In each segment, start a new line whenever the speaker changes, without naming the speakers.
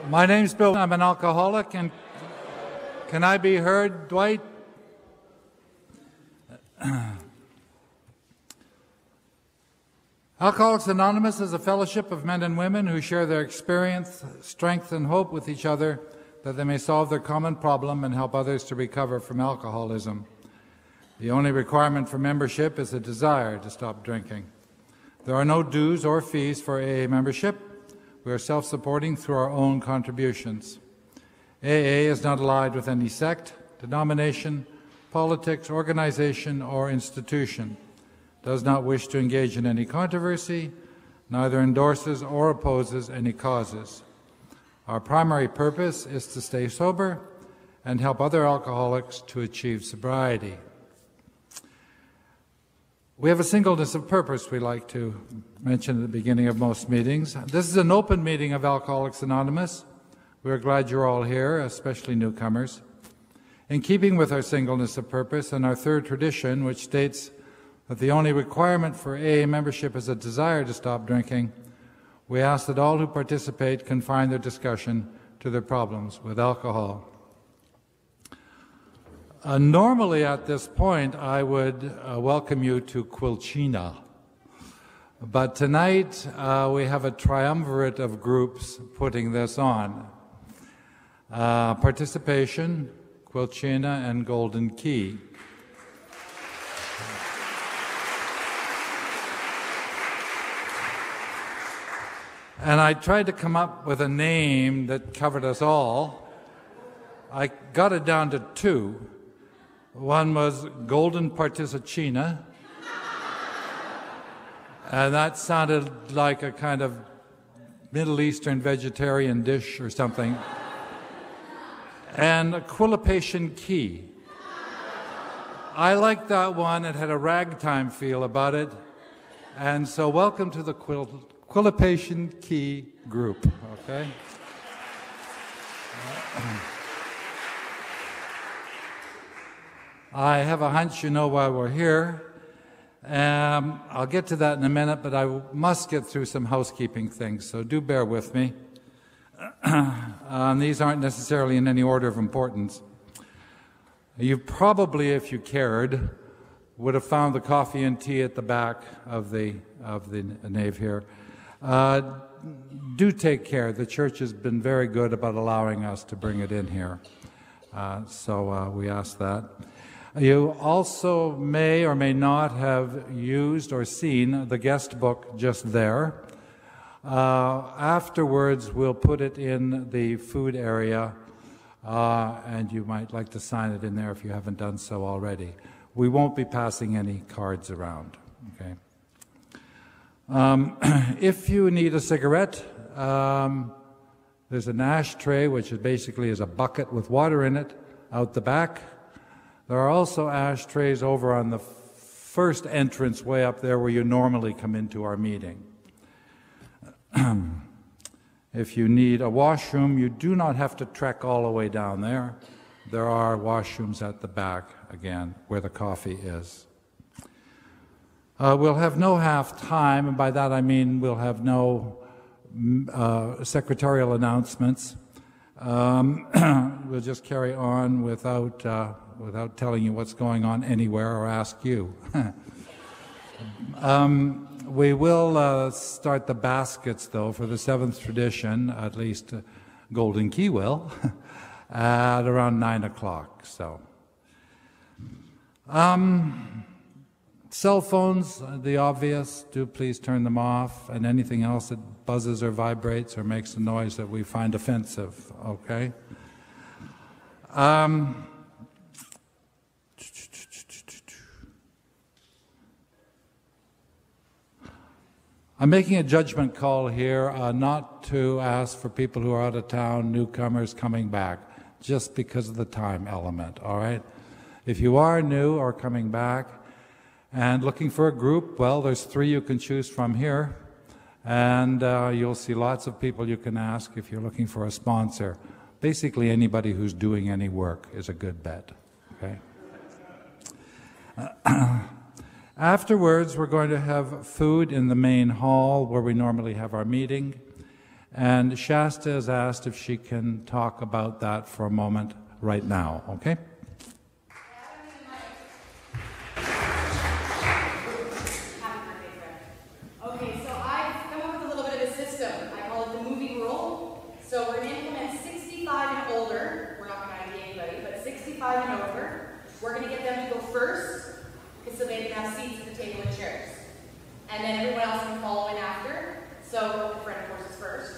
My name's Bill. I'm an alcoholic, and can I be heard, Dwight? Alcoholics Anonymous is a fellowship of men and women who share their experience, strength, and hope with each other that they may solve their common problem and help others to recover from alcoholism. The only requirement for membership is a desire to stop drinking. There are no dues or fees for AA membership. We are self-supporting through our own contributions. AA is not allied with any sect, denomination, politics, organization, or institution, does not wish to engage in any controversy, neither endorses or opposes any causes. Our primary purpose is to stay sober and help other alcoholics to achieve sobriety. We have a singleness of purpose we like to mention at the beginning of most meetings. This is an open meeting of Alcoholics Anonymous. We're glad you're all here, especially newcomers. In keeping with our singleness of purpose and our third tradition, which states that the only requirement for AA membership is a desire to stop drinking, we ask that all who participate confine their discussion to their problems with alcohol. Normally at this point I would welcome you to Quilchina, but tonight we have a triumvirate of groups putting this on. Participation, Quilchina, and Golden Key. And I tried to come up with a name that covered us all. I got it down to two. One was Golden Participina, and that sounded like a kind of Middle Eastern vegetarian dish or something. And Quilipation Key. I liked that one. It had a ragtime feel about it. And so welcome to the Quilipation Key group, okay? I have a hunch you know why we're here. I'll get to that in a minute, but I must get through some housekeeping things, so do bear with me. These aren't necessarily in any order of importance. You probably, if you cared, would have found the coffee and tea at the back of the nave here. Do take care. The church has been very good about allowing us to bring it in here. So we ask that. You also may or may not have used or seen the guest book just there. Afterwards, we'll put it in the food area, and you might like to sign it in there if you haven't done so already. We won't be passing any cards around, okay? If you need a cigarette, there's an ashtray, which is basically a bucket with water in it, out the back. There are also ashtrays over on the first entrance way up there where you normally come into our meeting. If you need a washroom, you do not have to trek all the way down there. There are washrooms at the back, again, where the coffee is. We'll have no half time, and by that I mean we'll have no secretarial announcements. We'll just carry on without telling you what's going on anywhere or ask you. We will start the baskets, though, for the seventh tradition, at least Golden Key will, at around 9 o'clock. So, cell phones, the obvious, do please turn them off, and anything else that buzzes or vibrates or makes a noise that we find offensive, okay? I'm making a judgment call here not to ask for people who are out of town, newcomers coming back, just because of the time element, all right? If you are new or coming back and looking for a group, well, there's 3 you can choose from here, and you'll see lots of people you can ask if you're looking for a sponsor. Basically, anybody who's doing any work is a good bet, okay? Afterwards, we're going to have food in the main hall where we normally have our meeting. And Shasta has asked if she can talk about that for a moment right now, okay?
Okay, so I've come up with a little bit of a system. I call it the movie rule. So we're going to implement 65 and older. We're not going to ID anybody, but 65 and over. We're going to get them to go first, so they can have seats at the table and chairs. And then everyone else can follow in after. So the friend, of course, is first.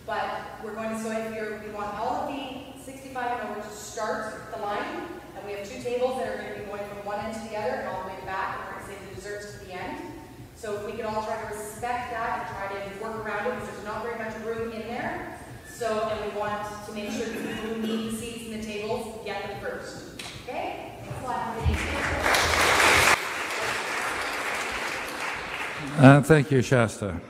But we're going to, so if we want all of the 65 and over to start the line, and we have two tables that are going to be going from one end to the other and all the way back, and we're going to save the desserts to the end. So if we could all try to respect that and try to work around it, because there's not very much room in there. So, and we want to make sure that people who need the seats and the tables get them first. Okay? Thanks a lot.
Thank you, Shasta.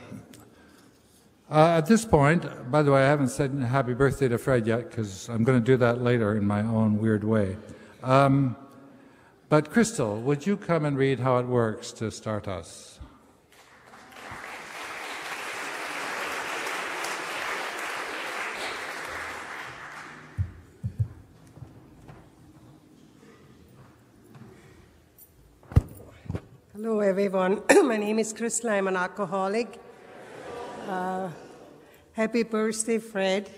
At this point, by the way, I haven't said happy birthday to Fred yet, because I'm going to do that later in my own weird way. But Crystal, would you come and read how it works to start us?
Hello, everyone. My name is Crystal. I'm an alcoholic. Happy birthday, Fred.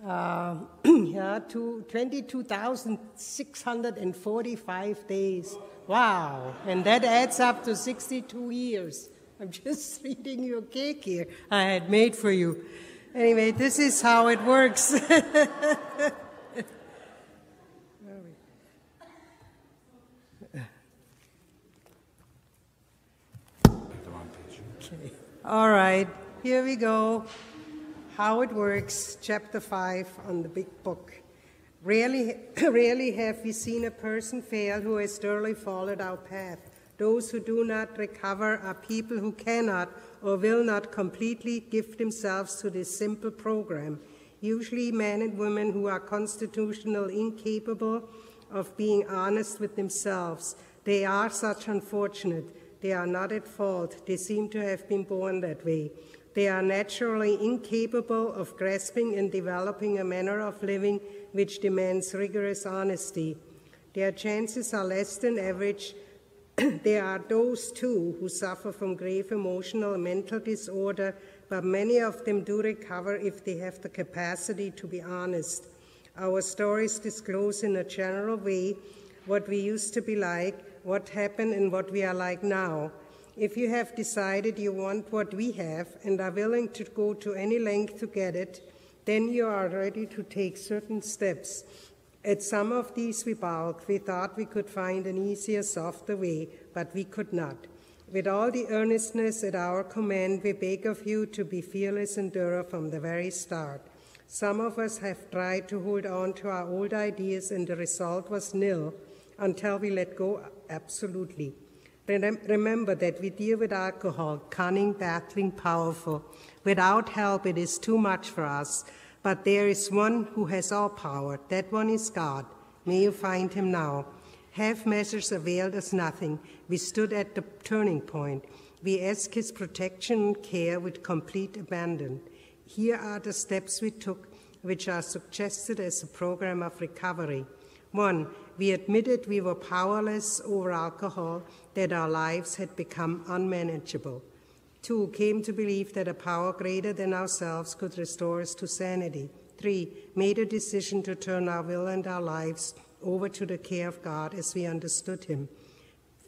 22,645 days. Wow. And that adds up to 62 years. I'm just reading your cake here I had made for you. Anyway, this is how it works. Okay. All right, here we go. How it works, chapter 5 on the big book. Rarely have we seen a person fail who has thoroughly followed our path. Those who do not recover are people who cannot or will not completely give themselves to this simple program. Usually men and women who are constitutionally incapable of being honest with themselves. They are such unfortunate. They are not at fault. They seem to have been born that way. They are naturally incapable of grasping and developing a manner of living which demands rigorous honesty. Their chances are less than average. There are those, too, who suffer from grave emotional and mental disorder, but many of them do recover if they have the capacity to be honest. Our stories disclose in a general way what we used to be like, what happened, and what we are like now. If you have decided you want what we have and are willing to go to any length to get it, then you are ready to take certain steps. At some of these we balked. We thought we could find an easier, softer way, but we could not. With all the earnestness at our command, we beg of you to be fearless and thorough from the very start. Some of us have tried to hold on to our old ideas, and the result was nil until we let go absolutely. Remember that we deal with alcohol, cunning, battling, powerful. Without help, it is too much for us. But there is one who has all power. That one is God. May you find him now. Half measures availed us nothing. We stood at the turning point. We ask his protection and care with complete abandon. Here are the steps we took, which are suggested as a program of recovery. 1, we admitted we were powerless over alcohol, that our lives had become unmanageable. 2, came to believe that a power greater than ourselves could restore us to sanity. 3, made a decision to turn our will and our lives over to the care of God as we understood him.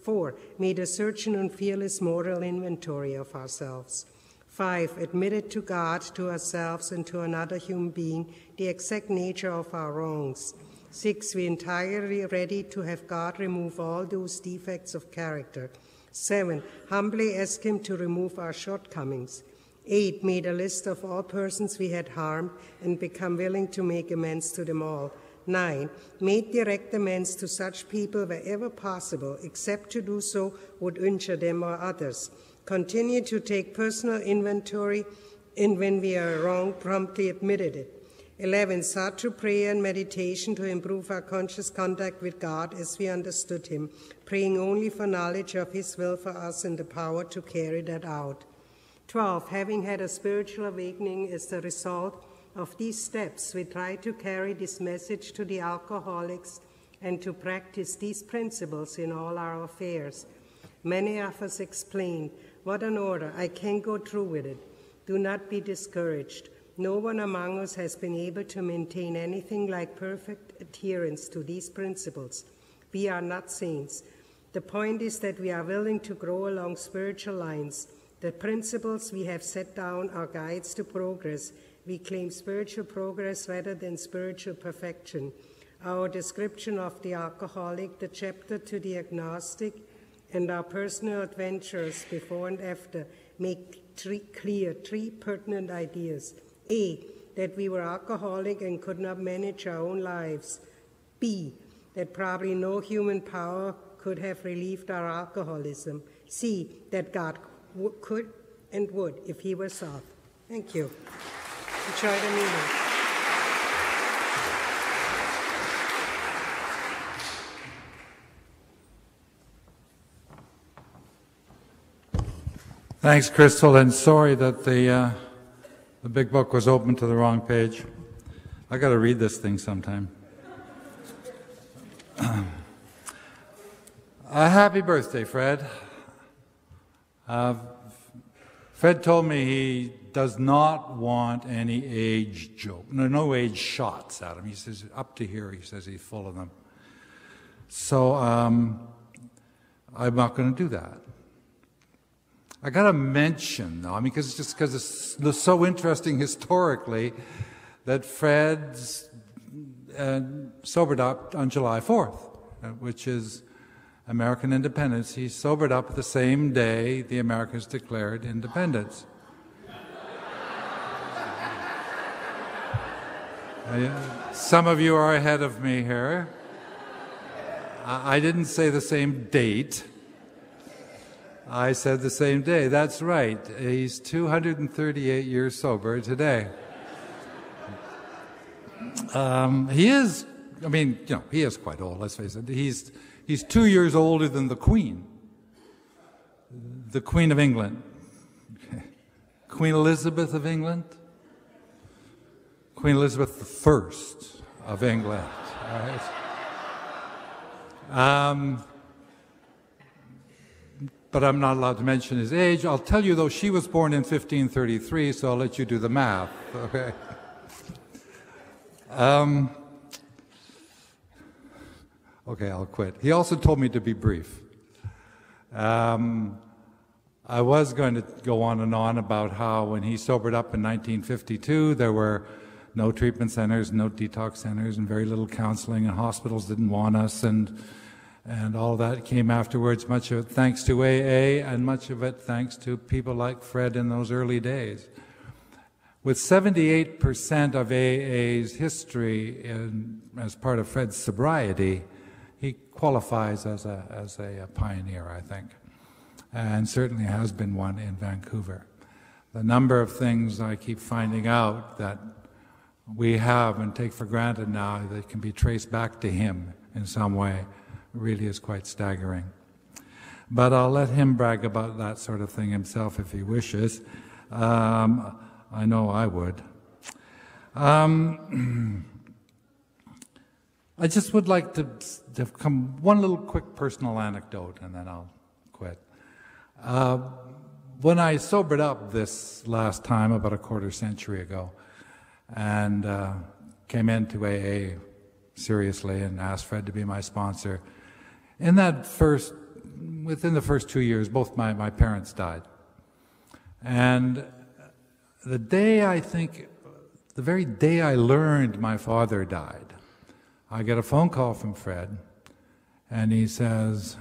4, made a searching and fearless moral inventory of ourselves. 5, admitted to God, to ourselves, and to another human being the exact nature of our wrongs. 6, we entirely ready to have God remove all those defects of character. 7, humbly ask him to remove our shortcomings. 8, made a list of all persons we had harmed and become willing to make amends to them all. 9, made direct amends to such people wherever possible, except to do so would injure them or others. Continue to take personal inventory, and when we are wrong, promptly admitted it. 11, sought through prayer and meditation to improve our conscious contact with God as we understood him, praying only for knowledge of his will for us and the power to carry that out. 12. Having had a spiritual awakening as the result of these steps, we try to carry this message to the alcoholics and to practice these principles in all our affairs. Many of us explained, "What an order, I can't go through with it." Do not be discouraged. No one among us has been able to maintain anything like perfect adherence to these principles. We are not saints. The point is that we are willing to grow along spiritual lines. The principles we have set down are guides to progress. We claim spiritual progress rather than spiritual perfection. Our description of the alcoholic, the chapter to the agnostic, and our personal adventures before and after make clear three pertinent ideas. A, that we were alcoholic and could not manage our own lives. B, that probably no human power could have relieved our alcoholism. C, that God could and would if he were sought. Thank you. Enjoy the meeting.
Thanks, Crystal, and sorry that the big book was open to the wrong page. I got to read this thing sometime. Happy birthday, Fred. Fred told me he does not want any age joke, no age shots at him. He says up to here, he says he's full of them. So I'm not going to do that. I got to mention, though, because it's so interesting historically that Fred's sobered up on July 4th, which is American independence. He sobered up the same day the Americans declared independence. Some of you are ahead of me here. I didn't say the same date. I said the same day. That's right. He's 238 years sober today. He is, he is quite old, let's face it. He's 2 years older than the Queen of England. Queen Elizabeth of England? Queen Elizabeth I of England. All right. But I'm not allowed to mention his age. I'll tell you, though, she was born in 1533, so I'll let you do the math, okay? Okay, I'll quit. He also told me to be brief. I was going to go on and on about how when he sobered up in 1952, there were no treatment centers, no detox centers, and very little counseling, and hospitals didn't want us, and all that came afterwards, much of it thanks to AA, and much of it thanks to people like Fred in those early days. With 78% of AA's history as part of Fred's sobriety, he qualifies as a pioneer, I think, and certainly has been one in Vancouver. The number of things I keep finding out that we have and take for granted now that can be traced back to him in some way really is quite staggering. But I'll let him brag about that sort of thing himself if he wishes. I know I would. I just would like to come one little quick personal anecdote, and then I'll quit. When I sobered up this last time, about a quarter century ago, and came into AA seriously and asked Fred to be my sponsor, within the first 2 years, both my parents died. And the very day I learned my father died, I get a phone call from Fred, and he says,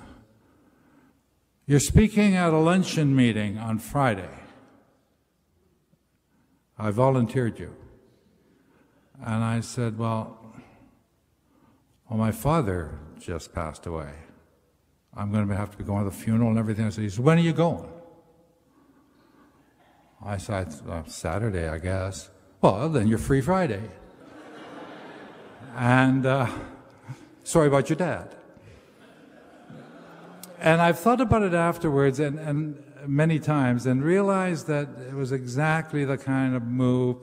"You're speaking at a luncheon meeting on Friday. I volunteered you." And I said, well, my father just passed away. I'm going to have to be going to the funeral and everything. So he said, "When are you going?" I said, "Saturday, I guess." "Well, then you're free Friday." And sorry about your dad. And I've thought about it afterwards, and many times and realized that it was exactly the kind of move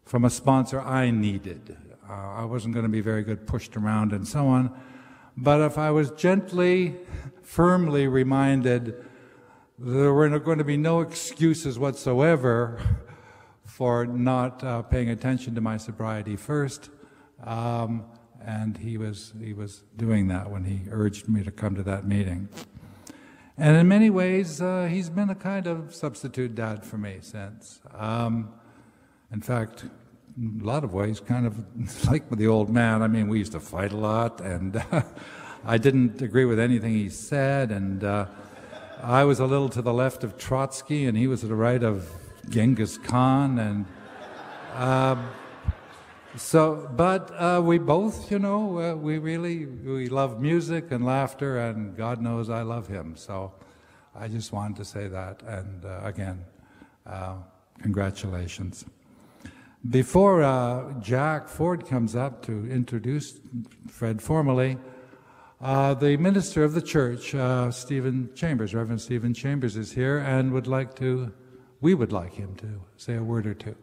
from a sponsor I needed. I wasn't going to be very good pushed around and so on, but if I was gently, firmly reminded there were going to be no excuses whatsoever for not paying attention to my sobriety first, and he was doing that when he urged me to come to that meeting. And in many ways, he's been a kind of substitute dad for me since. In fact, in a lot of ways, kind of like the old man. I mean, we used to fight a lot, and I didn't agree with anything he said, and I was a little to the left of Trotsky, and he was to the right of Genghis Khan, and but we both, we love music and laughter, and God knows I love him. So I just wanted to say that, and again, congratulations. Before Jack Ford comes up to introduce Fred formally, the minister of the church, Stephen Chambers, Reverend Stephen Chambers, is here and we would like him to say a word or two.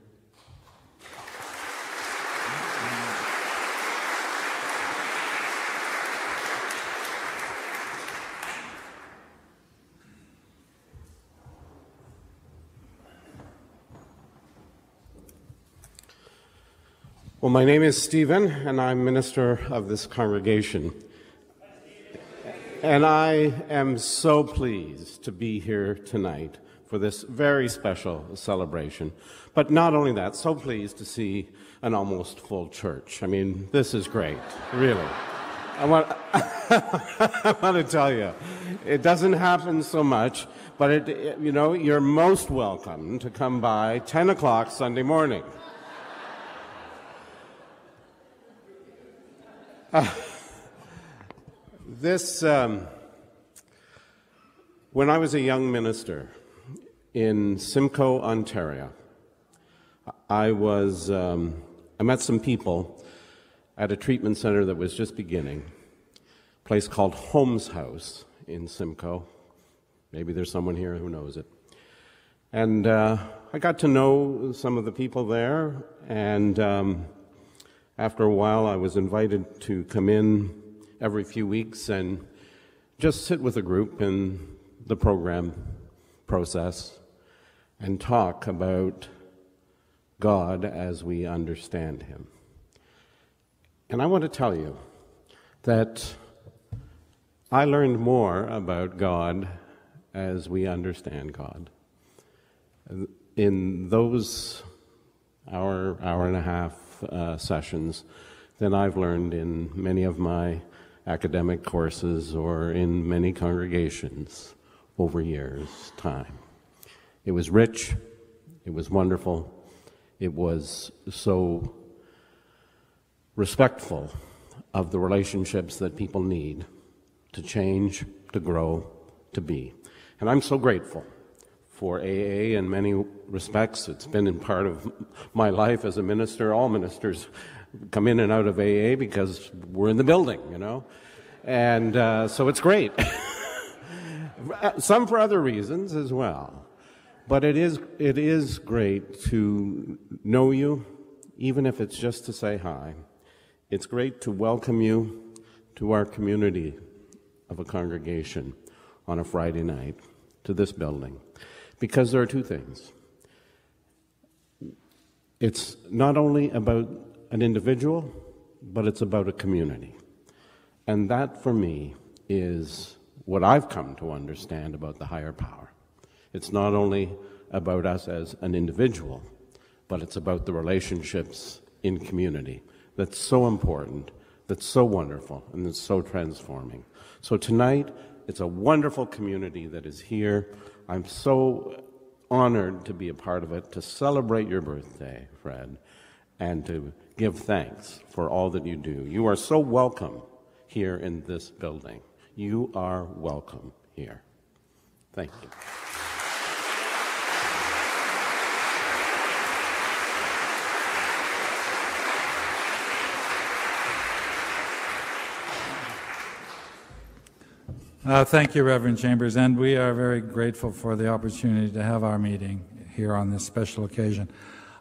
Well, my name is Stephen, and I'm minister of this congregation. And I am so pleased to be here tonight for this very special celebration. But not only that, so pleased to see an almost full church. I mean, this is great, really. I want to tell you, it doesn't happen so much, but you're most welcome to come by 10 o'clock Sunday morning. When I was a young minister in Simcoe, Ontario, I met some people at a treatment center that was just beginning, a place called Holmes House in Simcoe. Maybe there's someone here who knows it. And I got to know some of the people there, and after a while I was invited to come in every few weeks and just sit with a group in the program process and talk about God as we understand Him. And I want to tell you that I learned more about God as we understand God. In those hour and a half sessions than I've learned in many of my academic courses or in many congregations over years' time. It was rich, it was wonderful, it was so respectful of the relationships that people need to change, to grow, to be. And I'm so grateful for AA in many respects. It's been in part of my life as a minister. All ministers come in and out of AA because we're in the building, and so it's great. Some for other reasons as well. But it is great to know you, even if it's just to say hi. It's great to welcome you to our community of a congregation on a Friday night, to this building, because there are two things. It's not only about an individual, but it's about a community. And that, for me, is what I've come to understand about the higher power. It's not only about us as an individual, but it's about the relationships in community. That's so important, that's so wonderful, and that's so transforming. So tonight, it's a wonderful community that is here. I'm so honored to be a part of it, to celebrate your birthday, Fred, and to give thanks for all that you do. You are so welcome here in this building. You are welcome here. Thank you.
Thank you, Reverend Chambers, and we are very grateful for the opportunity to have our meeting here on this special occasion.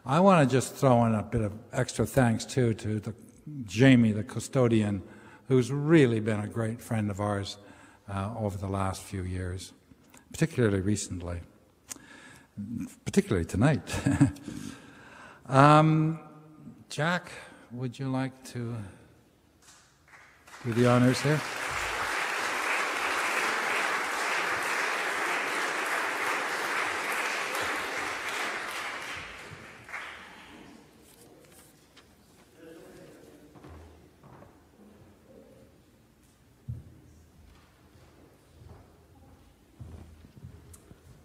I want to just throw in a bit of extra thanks, too, to Jamie, the custodian, who's really been a great friend of ours over the last few years, particularly recently, particularly tonight. Jack, would you like to do the honors here?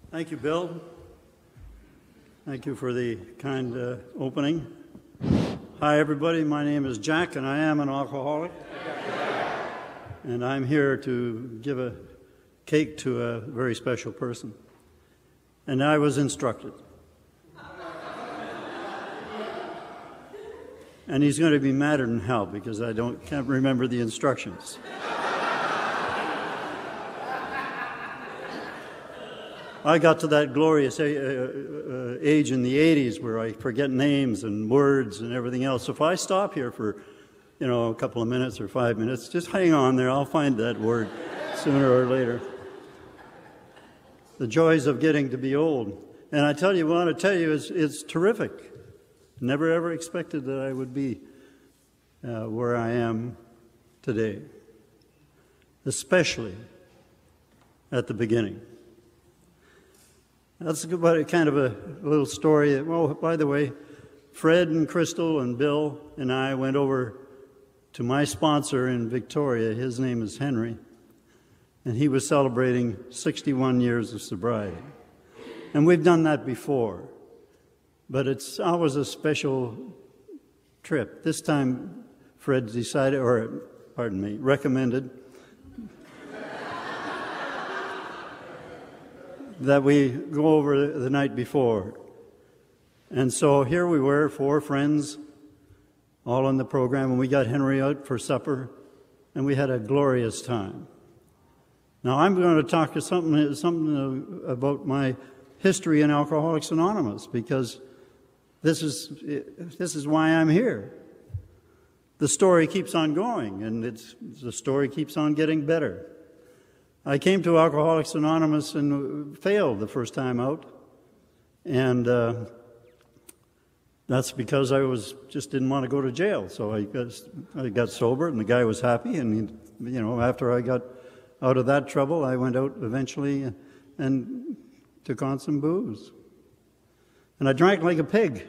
Thank you, Bill. Thank you for the kind opening. Hi, everybody. My name is Jack, and I am an alcoholic. And I'm here to give a cake to a very special person. And I was instructed. And he's going to be madder than hell because I can't remember the instructions. I got to that glorious age in the 80s where I forget names and words and everything else. If I stop here for, a couple of minutes or 5 minutes, just hang on there. I'll find that word sooner or later. The joys of getting to be old. And I want to tell you, it's terrific. Never ever expected that I would be where I am today, especially at the beginning. That's kind of a little story. Well, by the way, Fred and Crystal and Bill and I went over to my sponsor in Victoria. His name is Henry, and he was celebrating 61 years of sobriety. And we've done that before, but it's always a special trip. This time, Fred recommended that we go over the night before. And so here we were, 4 friends, all on the program, and we got Henry out for supper, and we had a glorious time. Now I'm going to talk to something about my history in Alcoholics Anonymous, because this is why I'm here. The story keeps on going, and the story keeps on getting better. I came to Alcoholics Anonymous and failed the first time out, and that's because I just didn't want to go to jail. So I got sober, and the guy was happy, and after I got out of that trouble, I went out eventually and took on some booze, and I drank like a pig.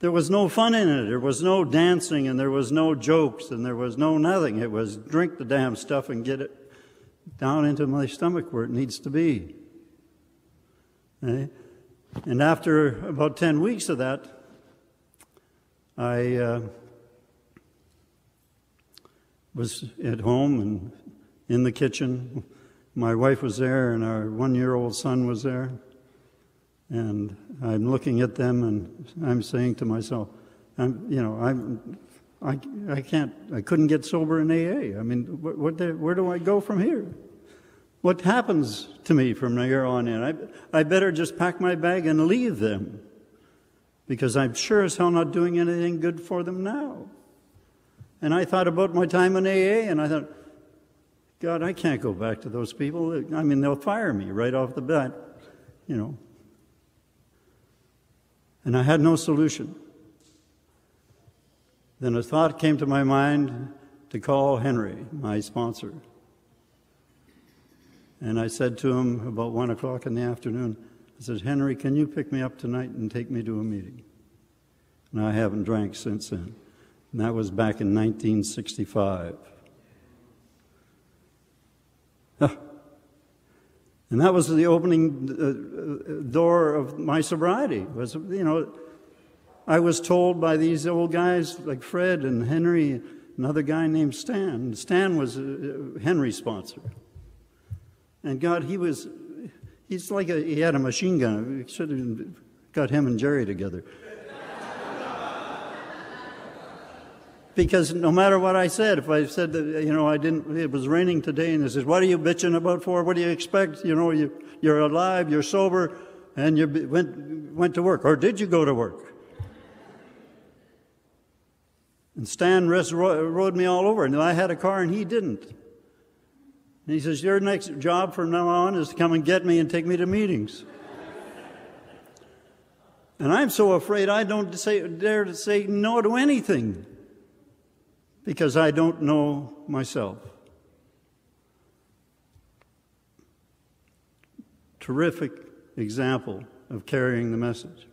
There was no fun in it. There was no dancing, and there was no jokes, and there was no nothing. It was drink the damn stuff and get it down into my stomach where it needs to be. Okay? And after about 10 weeks of that, I was at home and in the kitchen. My wife was there, and our 1-year-old son was there. And I'm looking at them, and I'm saying to myself, I couldn't get sober in AA. I mean, where do I go from here? What happens to me from here on in? I better just pack my bag and leave them, because I'm sure as hell not doing anything good for them now. And I thought about my time in AA, and I thought, God, I can't go back to those people. I mean, they'll fire me right off the bat, And I had no solution. Then a thought came to my mind to call Henry, my sponsor. And I said to him about 1 o'clock in the afternoon, I said, Henry, can you pick me up tonight and take me to a meeting? And I haven't drank since then. And that was back in 1965. And that was the opening door of my sobriety. I was told by these old guys like Fred and Henry, another guy named Stan. Stan was Henry's sponsor. And God, he's like he had a machine gun. We should have got him and Jerry together. Because no matter what I said, if I said that, it was raining today, and they says, what are you bitching about for? What do you expect? You're alive, you're sober, and you went to work. Or did you go to work? And Stan rode me all over, and I had a car and he didn't. And he says, your next job from now on is to come and get me and take me to meetings. And I'm so afraid I don't dare to say no to anything, because I don't know myself. Terrific example of carrying the message.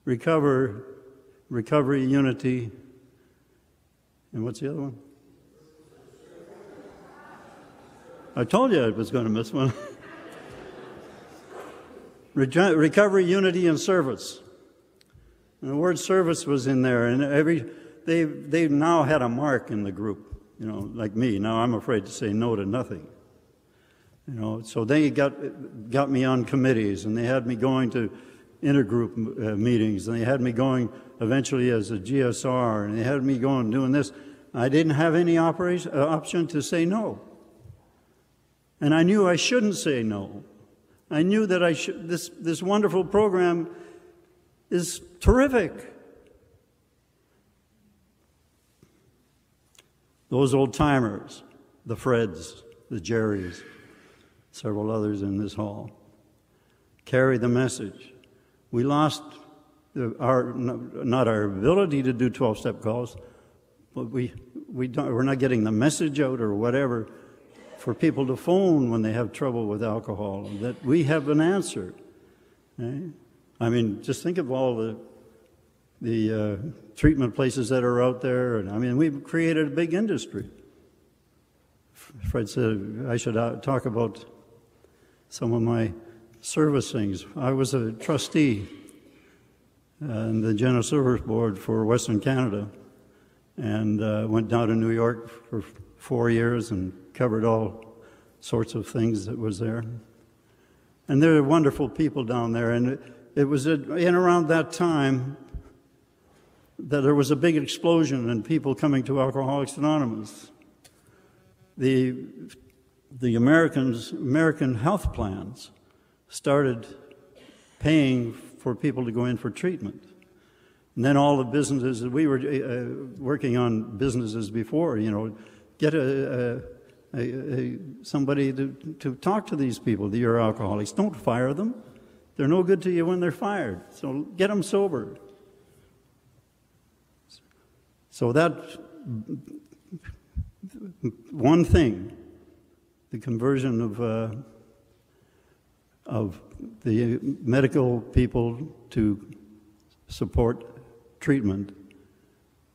Recovery, unity, and what's the other one? I told you I was going to miss one. Recovery, unity, and service. And the word service was in there, and They've now had a mark in the group, like me. Now I'm afraid to say no to nothing. So they got me on committees, and they had me going to intergroup meetings, and they had me going eventually as a GSR, and they had me going doing this. I didn't have any option to say no. And I knew I shouldn't say no. I knew that this wonderful program is terrific. Those old-timers, the Freds, the Jerrys, several others in this hall, carry the message. We lost not our ability to do 12-step calls, but we're not getting the message out or whatever for people to phone when they have trouble with alcohol, that we have an answer. Okay? I mean, just think of all the treatment places that are out there. And we've created a big industry. Fred said I should talk about some of my service things. I was a trustee in the General Service Board for Western Canada, and went down to New York for 4 years and covered all sorts of things that was there. And there are wonderful people down there. And it was in around that time that there was a big explosion in people coming to Alcoholics Anonymous. The American health plans started paying for people to go in for treatment. And then all the businesses, we were working on businesses before, get somebody to talk to these people, your alcoholics. Don't fire them. They're no good to you when they're fired. So get them sober. So that one thing, the conversion of the medical people to support treatment,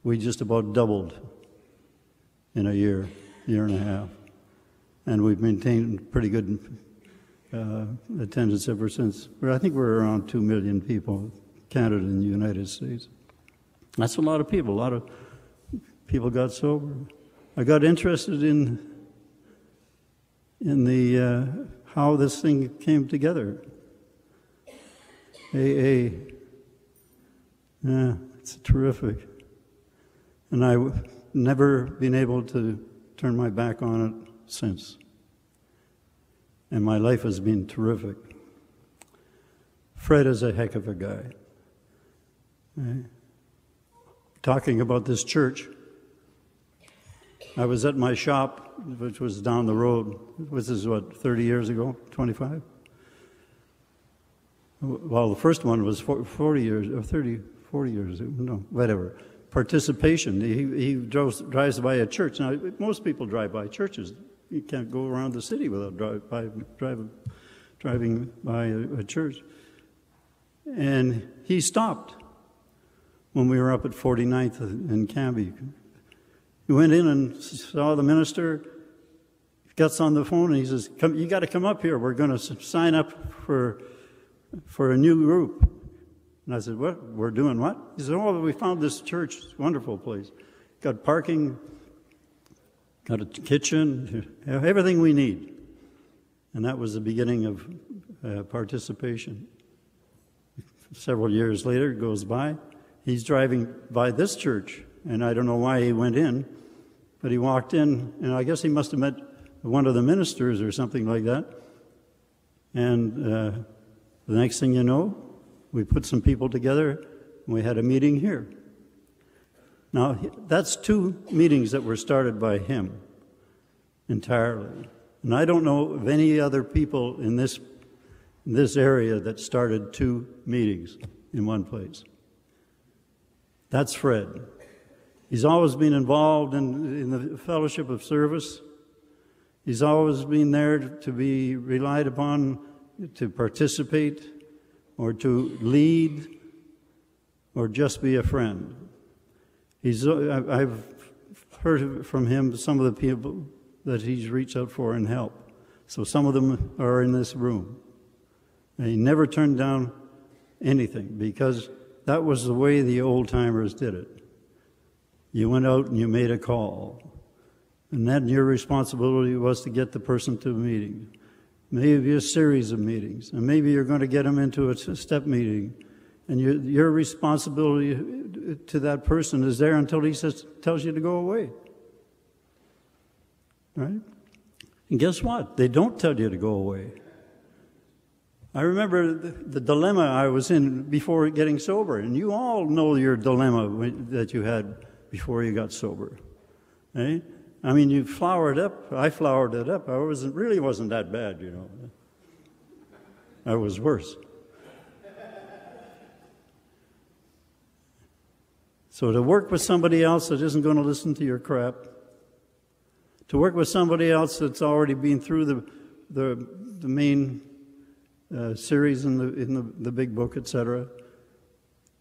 we just about doubled in a year and a half. And we've maintained pretty good attendance ever since. I think we're around 2 million people, Canada and the United States. That's a lot of people. A lot of people got sober. I got interested in the how this thing came together. AA, yeah, it's terrific. And I've never been able to turn my back on it since. And my life has been terrific. Fred is a heck of a guy. Right? Talking about this church, I was at my shop, which was down the road. This is, 30 years ago, 25? Well, the first one was 40 years, or 30, 40 years, no, whatever. Participation. He drives by a church. Now, most people drive by churches. You can't go around the city without driving by a church. And he stopped when we were up at 49th in Cambie. He went in and saw the minister, gets on the phone, and he says, you got to come up here. We're going to sign up for a new group. And I said, what? We're doing what? He said, we found this church. It's a wonderful place. Got parking, got a kitchen, everything we need. And that was the beginning of participation. Several years later, it goes by. He's driving by this church and I don't know why he went in, but he walked in, and I guess he must have met one of the ministers or something like that. And the next thing you know, we put some people together, and we had a meeting here. Now, that's 2 meetings that were started by him entirely. And I don't know of any other people in this area that started 2 meetings in one place. That's Fred. He's always been involved in the fellowship of service. He's always been there to be relied upon to participate or to lead or just be a friend. I've heard from him some of the people that he's reached out for and helped. So some of them are in this room. And he never turned down anything because that was the way the old-timers did it. You went out and you made a call. And then your responsibility was to get the person to a meeting. Maybe a series of meetings. And maybe you're going to get them into a step meeting. And your responsibility to that person is there until he tells you to go away. Right? And guess what? They don't tell you to go away. I remember the dilemma I was in before getting sober. And you all know your dilemma that you had before you got sober. Right? I mean, you flowered up. I flowered it up. I really wasn't that bad, you know. I was worse. So to work with somebody else that isn't going to listen to your crap, to work with somebody else that's already been through the main series in the big book, etc.,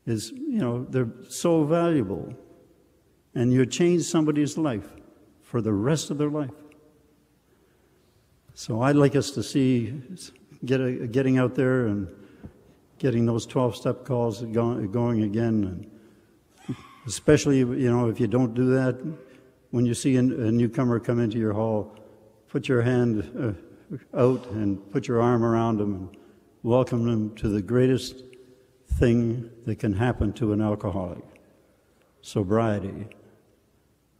is, you know, they're so valuable. And you change somebody's life for the rest of their life. So I'd like us to see getting out there and getting those 12-step calls going again. And especially, you know, if you don't do that, when you see a newcomer come into your hall, put your hand out and put your arm around them and welcome them to the greatest thing that can happen to an alcoholic: sobriety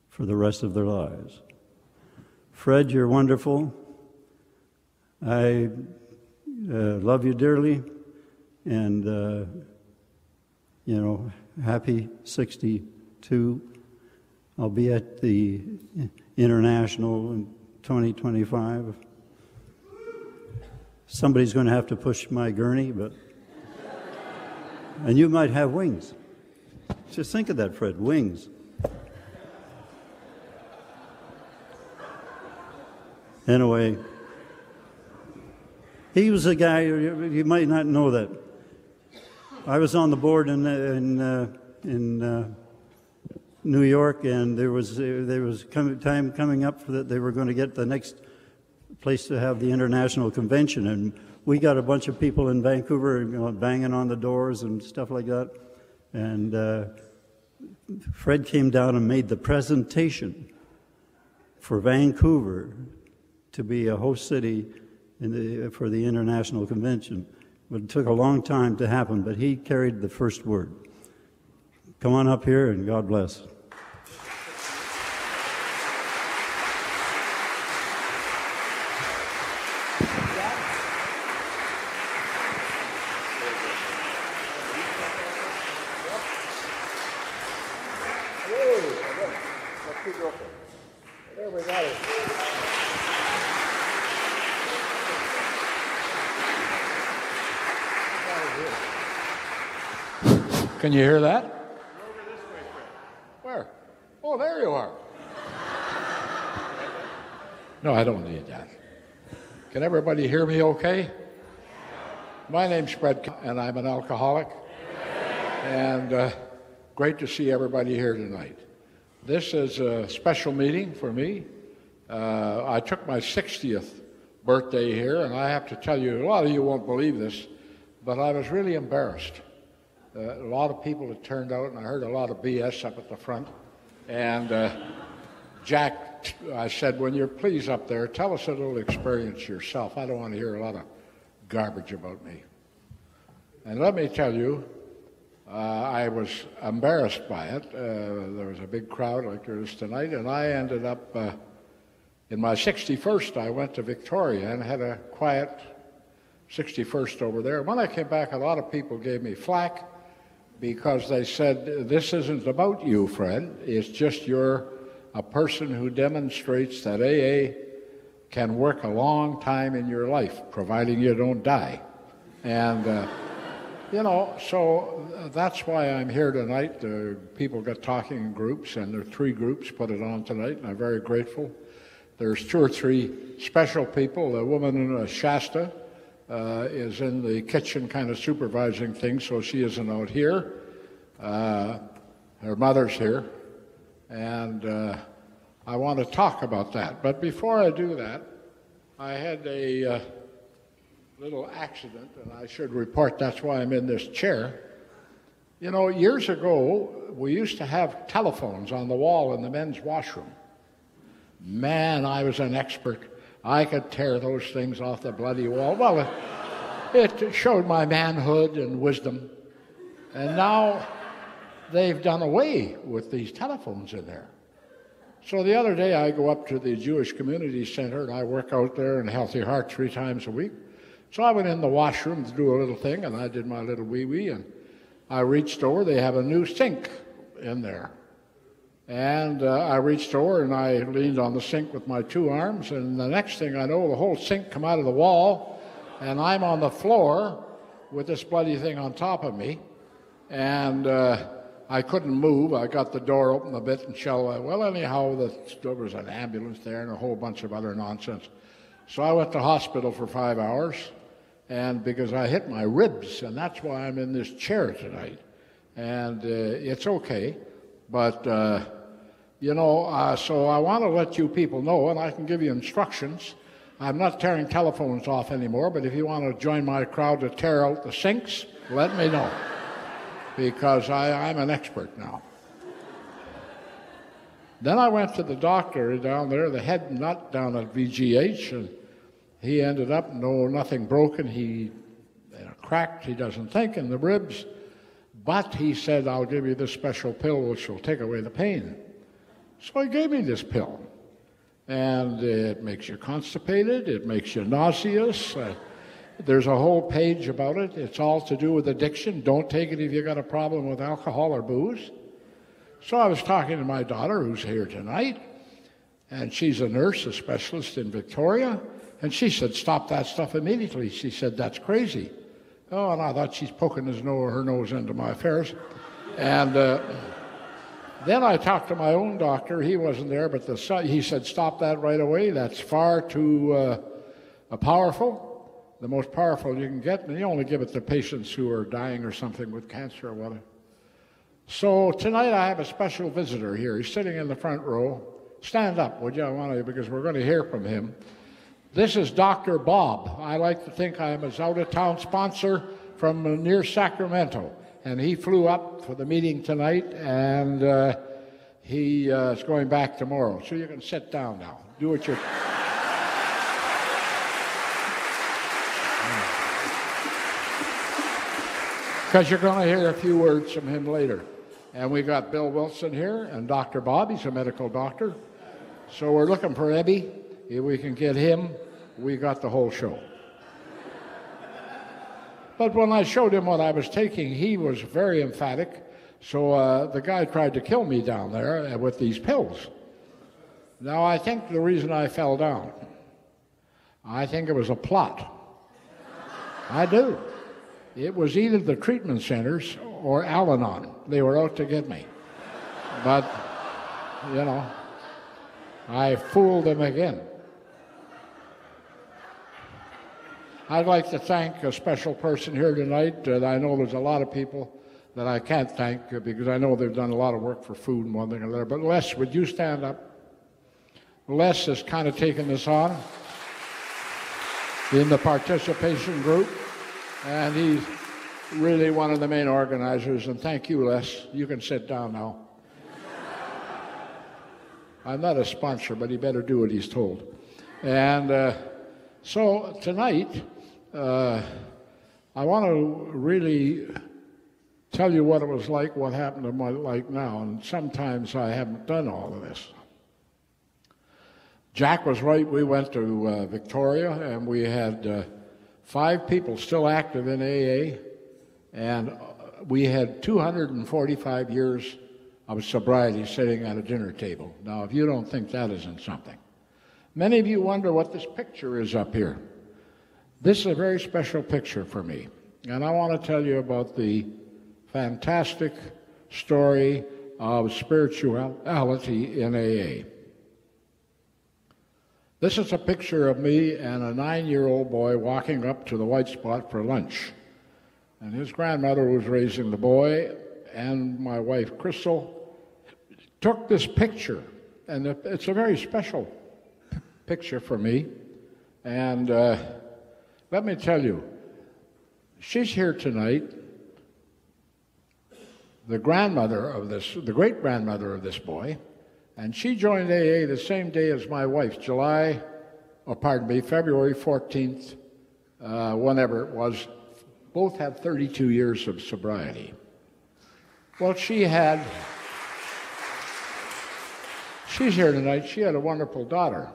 for the rest of their lives. Fred, you're wonderful. I love you dearly, and you know, happy 62. I'll be at the International in 2025. Somebody's going to have to push my gurney, and you might have wings. Just think of that, Fred, wings. Anyway, he was a guy, you might not know that. I was on the board in New York, and there was time coming up that they were going to get the next place to have the international convention, and we got a bunch of people in Vancouver, you know, banging on the doors and stuff like that. And Fred came down and made the presentation for Vancouver to be a host city for the international convention. But it took a long time to happen, but he carried the first word. Come on up here, and God bless.
There we got it. Can you hear that?
You're over this way, Fred.
Where? Oh, there you are. No, I don't need that. Can everybody hear me okay? My name's Fred, and I'm an alcoholic. And great to see everybody here tonight. This is a special meeting for me. I took my 60th birthday here, and I have to tell you, a lot of you won't believe this, but I was really embarrassed. A lot of people had turned out, and I heard a lot of BS up at the front. And Jack, I said, when you're pleased up there, tell us a little experience yourself. I don't want to hear a lot of garbage about me. And let me tell you, I was embarrassed by it. There was a big crowd like there is tonight, and I ended up, in my 61st, I went to Victoria and had a quiet 61st over there. When I came back, a lot of people gave me flack because they said, this isn't about you, Fred. It's just you're a person who demonstrates that AA can work a long time in your life, providing you don't die. And, you know, so that's why I'm here tonight. People got talking in groups, and there are 3 groups put it on tonight, and I'm very grateful. There's 2 or 3 special people. A woman, Shasta, is in the kitchen kind of supervising things, so she isn't out here. Her mother's here, and I want to talk about that. But before I do that, I had a little accident, and I should report that's why I'm in this chair. You know, years ago, we used to have telephones on the wall in the men's washroom. Man, I was an expert. I could tear those things off the bloody wall. Well, it showed my manhood and wisdom. And now they've done away with these telephones in there. So the other day I go up to the Jewish Community Center, and I work out there in Healthy Heart 3 times a week. So I went in the washroom to do a little thing, and I did my little wee-wee, and I reached over. They have a new sink in there. And I reached over, and I leaned on the sink with my 2 arms, and the next thing I know, the whole sink come out of the wall, and I'm on the floor with this bloody thing on top of me, and I couldn't move. I got the door open a bit and well, anyhow, there was an ambulance there and a whole bunch of other nonsense. So I went to hospital for 5 hours, and because I hit my ribs, and that's why I'm in this chair tonight. And it's okay, but, you know, so I want to let you people know, and I can give you instructions. I'm not tearing telephones off anymore, but if you want to join my crowd to tear out the sinks, let me know, because I'm an expert now. Then I went to the doctor down there, the head nut down at VGH, and he ended up, nothing broken. He cracked, he doesn't think, in the ribs. But he said, I'll give you this special pill which will take away the pain. So he gave me this pill. And it makes you constipated, it makes you nauseous. There's a whole page about it. It's all to do with addiction. Don't take it if you've got a problem with alcohol or booze. So I was talking to my daughter, who's here tonight, and she's a nurse, a specialist in Victoria, and she said, stop that stuff immediately. She said, that's crazy. Oh, and I thought she's poking her nose into my affairs. And then I talked to my own doctor. He wasn't there, but he said, stop that right away. That's far too powerful, the most powerful you can get, and you only give it to patients who are dying or something with cancer or whatever. So tonight I have a special visitor here. He's sitting in the front row. Stand up, would you? Because we're going to hear from him. This is Dr. Bob. I like to think I'm his out-of-town sponsor from near Sacramento. And he flew up for the meeting tonight, and he is going back tomorrow. So you can sit down now. Do what you're... Because you're going to hear a few words from him later. And we got Bill Wilson here and Dr. Bob. He's a medical doctor. So we're looking for Ebby. If we can get him, we got the whole show. But when I showed him what I was taking, he was very emphatic. So the guy tried to kill me down there with these pills. Now, I think the reason I fell down, I think it was a plot. I do. It was either the treatment centers or Al-Anon. They were out to get me. But, you know, I fooled them again. I'd like to thank a special person here tonight. I know there's a lot of people that I can't thank because I know they've done a lot of work for food and one thing or another. But Les, would you stand up? Les has kind of taken this on in the participation group, and he's really one of the main organizers. And thank you, Les. You can sit down now. I'm not a sponsor, but he better do what he's told. And so tonight, I want to really tell tell you what it was like, what happened to my life now, and sometimes I haven't done all of this. Jack was right. We went to Victoria, and we had 5 people still active in AA, and we had 245 years of sobriety sitting at a dinner table. Now, if you don't think that isn't something. Many of you wonder what this picture is up here. This is a very special picture for me, and I want to tell you about the fantastic story of spirituality in AA. This is a picture of me and a 9-year-old boy walking up to the White Spot for lunch. And his grandmother was raising the boy, and my wife, Crystal, took this picture. And it's a very special picture for me. And let me tell you, she's here tonight. The great-grandmother of this boy, and she joined AA the same day as my wife, February 14th, whenever it was. Both had 32 years of sobriety. Well, she's here tonight. She had a wonderful daughter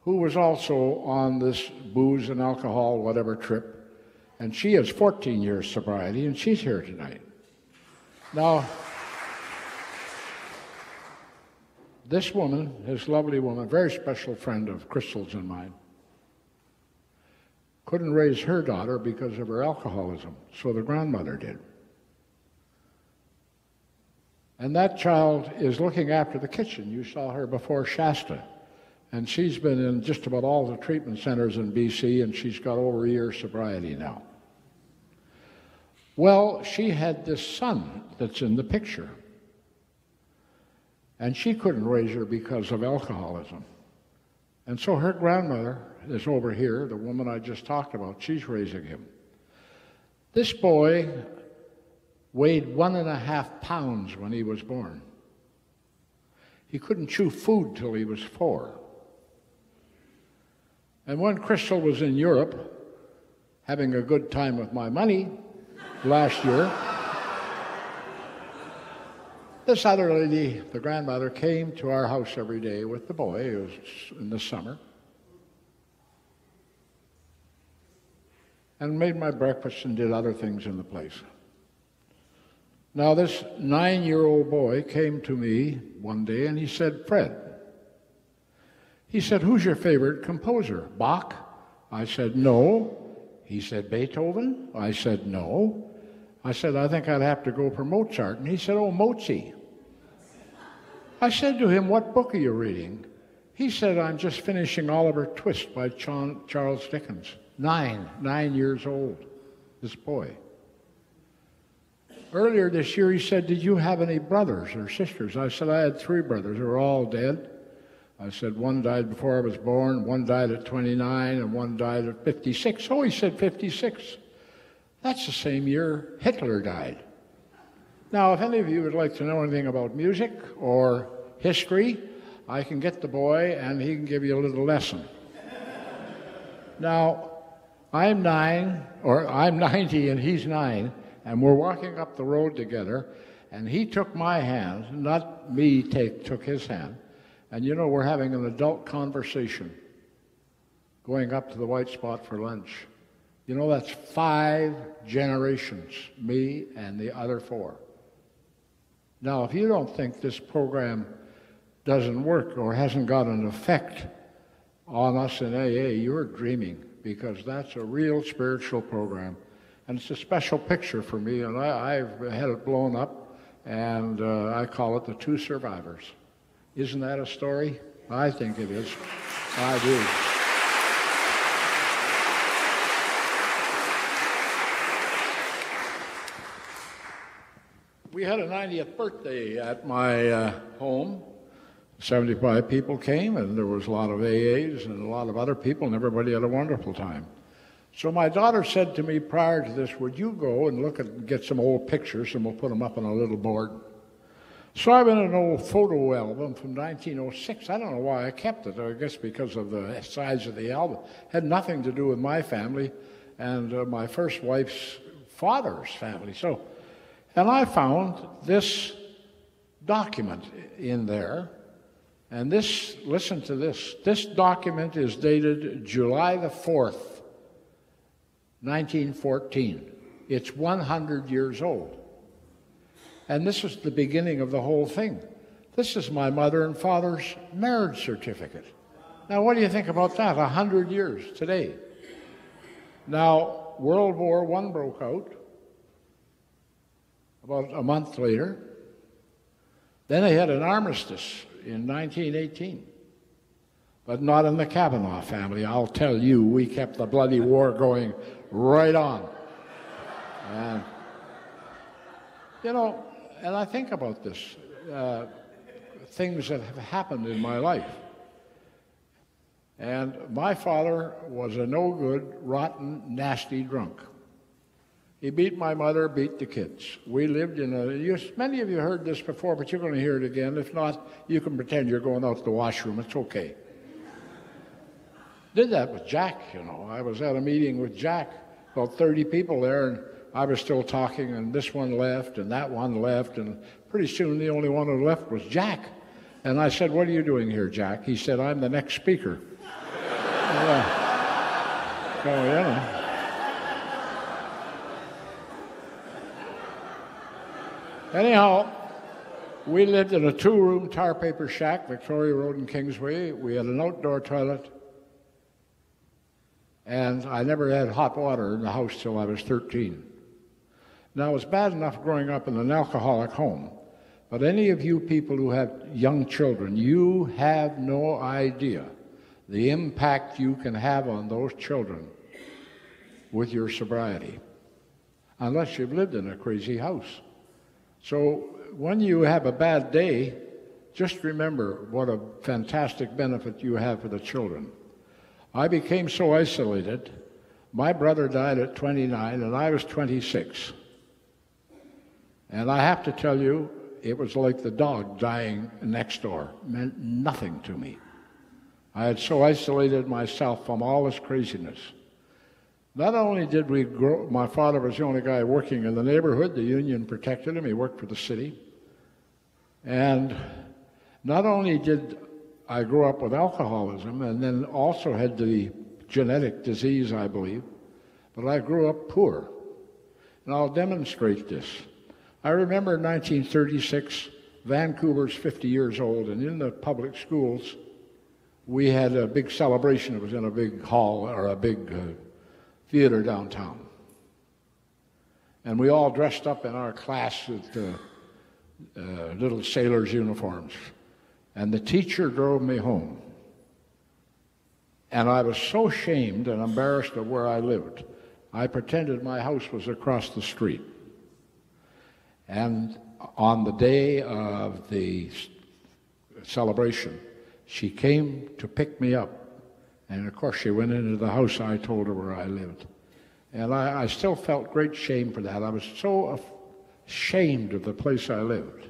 who was also on this booze and alcohol, whatever trip, and she has 14 years sobriety, and she's here tonight. Now, this woman, this lovely woman, very special friend of Crystal's and mine, couldn't raise her daughter because of her alcoholism, so the grandmother did. And that child is looking after the kitchen. You saw her before, Shasta, and she's been in just about all the treatment centers in BC, and she's got over a year's sobriety now. Well, she had this son that's in the picture, and she couldn't raise her because of alcoholism. And so her grandmother is over here, the woman I just talked about, she's raising him. This boy weighed 1.5 pounds when he was born. He couldn't chew food till he was 4. And when Crystal was in Europe, having a good time with my money last year, this other lady, the grandmother, came to our house every day with the boy. It was in the summer. And made my breakfast and did other things in the place. Now, this 9-year-old boy came to me one day and he said, "Fred," he said, "who's your favorite composer? Bach?" I said, "No." He said, "Beethoven?" I said, "No." I said, "I think I'd have to go for Mozart." And he said, "Oh, Mozi." I said to him, "What book are you reading?" He said, "I'm just finishing Oliver Twist by Charles Dickens." 9 years old, this boy. Earlier this year, he said, "Did you have any brothers or sisters?" I said, "I had 3 brothers. They were all dead." I said, "One died before I was born, one died at 29, and one died at 56. Oh, he said, 56. That's the same year Hitler died. Now, if any of you would like to know anything about music or history, I can get the boy and he can give you a little lesson. Now, I'm 90 and he's 9, and we're walking up the road together, and he took my hand, not me took his hand, and you know, we're having an adult conversation going up to the White Spot for lunch. You know, that's 5 generations, me and the other 4. Now, if you don't think this program doesn't work or hasn't got an effect on us in AA, you're dreaming, because that's a real spiritual program. And it's a special picture for me, and I've had it blown up, and I call it the 2 survivors. Isn't that a story? I think it is. I do. We had a 90th birthday at my home. 75 people came, and there was a lot of AAs and a lot of other people, and everybody had a wonderful time. So my daughter said to me prior to this, "Would you go and get some old pictures, and we'll put them up on a little board?" So I went in an old photo album from 1906. I don't know why I kept it. I guess because of the size of the album. It had nothing to do with my family and my first wife's father's family. So And I found this document in there. And this, listen to this. This document is dated July the 4th, 1914. It's 100 years old. And this is the beginning of the whole thing. This is my mother and father's marriage certificate. Now, what do you think about that? 100 years today. Now, World War I broke out about a month later. Then they had an armistice in 1918. But not in the Kavanaugh family. I'll tell you, we kept the bloody war going right on. And, you know, and I think about this, things that have happened in my life. And my father was a no-good, rotten, nasty drunk. He beat my mother, beat the kids. We lived in many of you heard this before, but you're going to hear it again. If not, you can pretend you're going out to the washroom. It's okay. Did that with Jack, you know. I was at a meeting with Jack, about 30 people there, and I was still talking, and this one left, and that one left, and pretty soon the only one who left was Jack. And I said, "What are you doing here, Jack?" He said, "I'm the next speaker." So, you know. Anyhow, we lived in a 2-room tar paper shack, Victoria Road in Kingsway. We had an outdoor toilet. And I never had hot water in the house till I was 13. Now, it was bad enough growing up in an alcoholic home. But any of you people who have young children, you have no idea the impact you can have on those children with your sobriety, unless you've lived in a crazy house. So when you have a bad day, just remember what a fantastic benefit you have for the children. I became so isolated. My brother died at 29, and I was 26. And I have to tell you, it was like the dog dying next door. It meant nothing to me. I had so isolated myself from all this craziness. Not only did we grow, my father was the only guy working in the neighborhood. The union protected him. He worked for the city. And not only did I grew up with alcoholism and then also had the genetic disease, I believe, but I grew up poor. And I'll demonstrate this. I remember in 1936, Vancouver's 50 years old, and in the public schools, we had a big celebration. It was in a big hall or a big theater downtown. And we all dressed up in our class with little sailors' uniforms. And the teacher drove me home. And I was so ashamed and embarrassed of where I lived, I pretended my house was across the street. And on the day of the celebration, she came to pick me up. And of course, she went into the house. I told her where I lived. And I still felt great shame for that. I was so ashamed of the place I lived.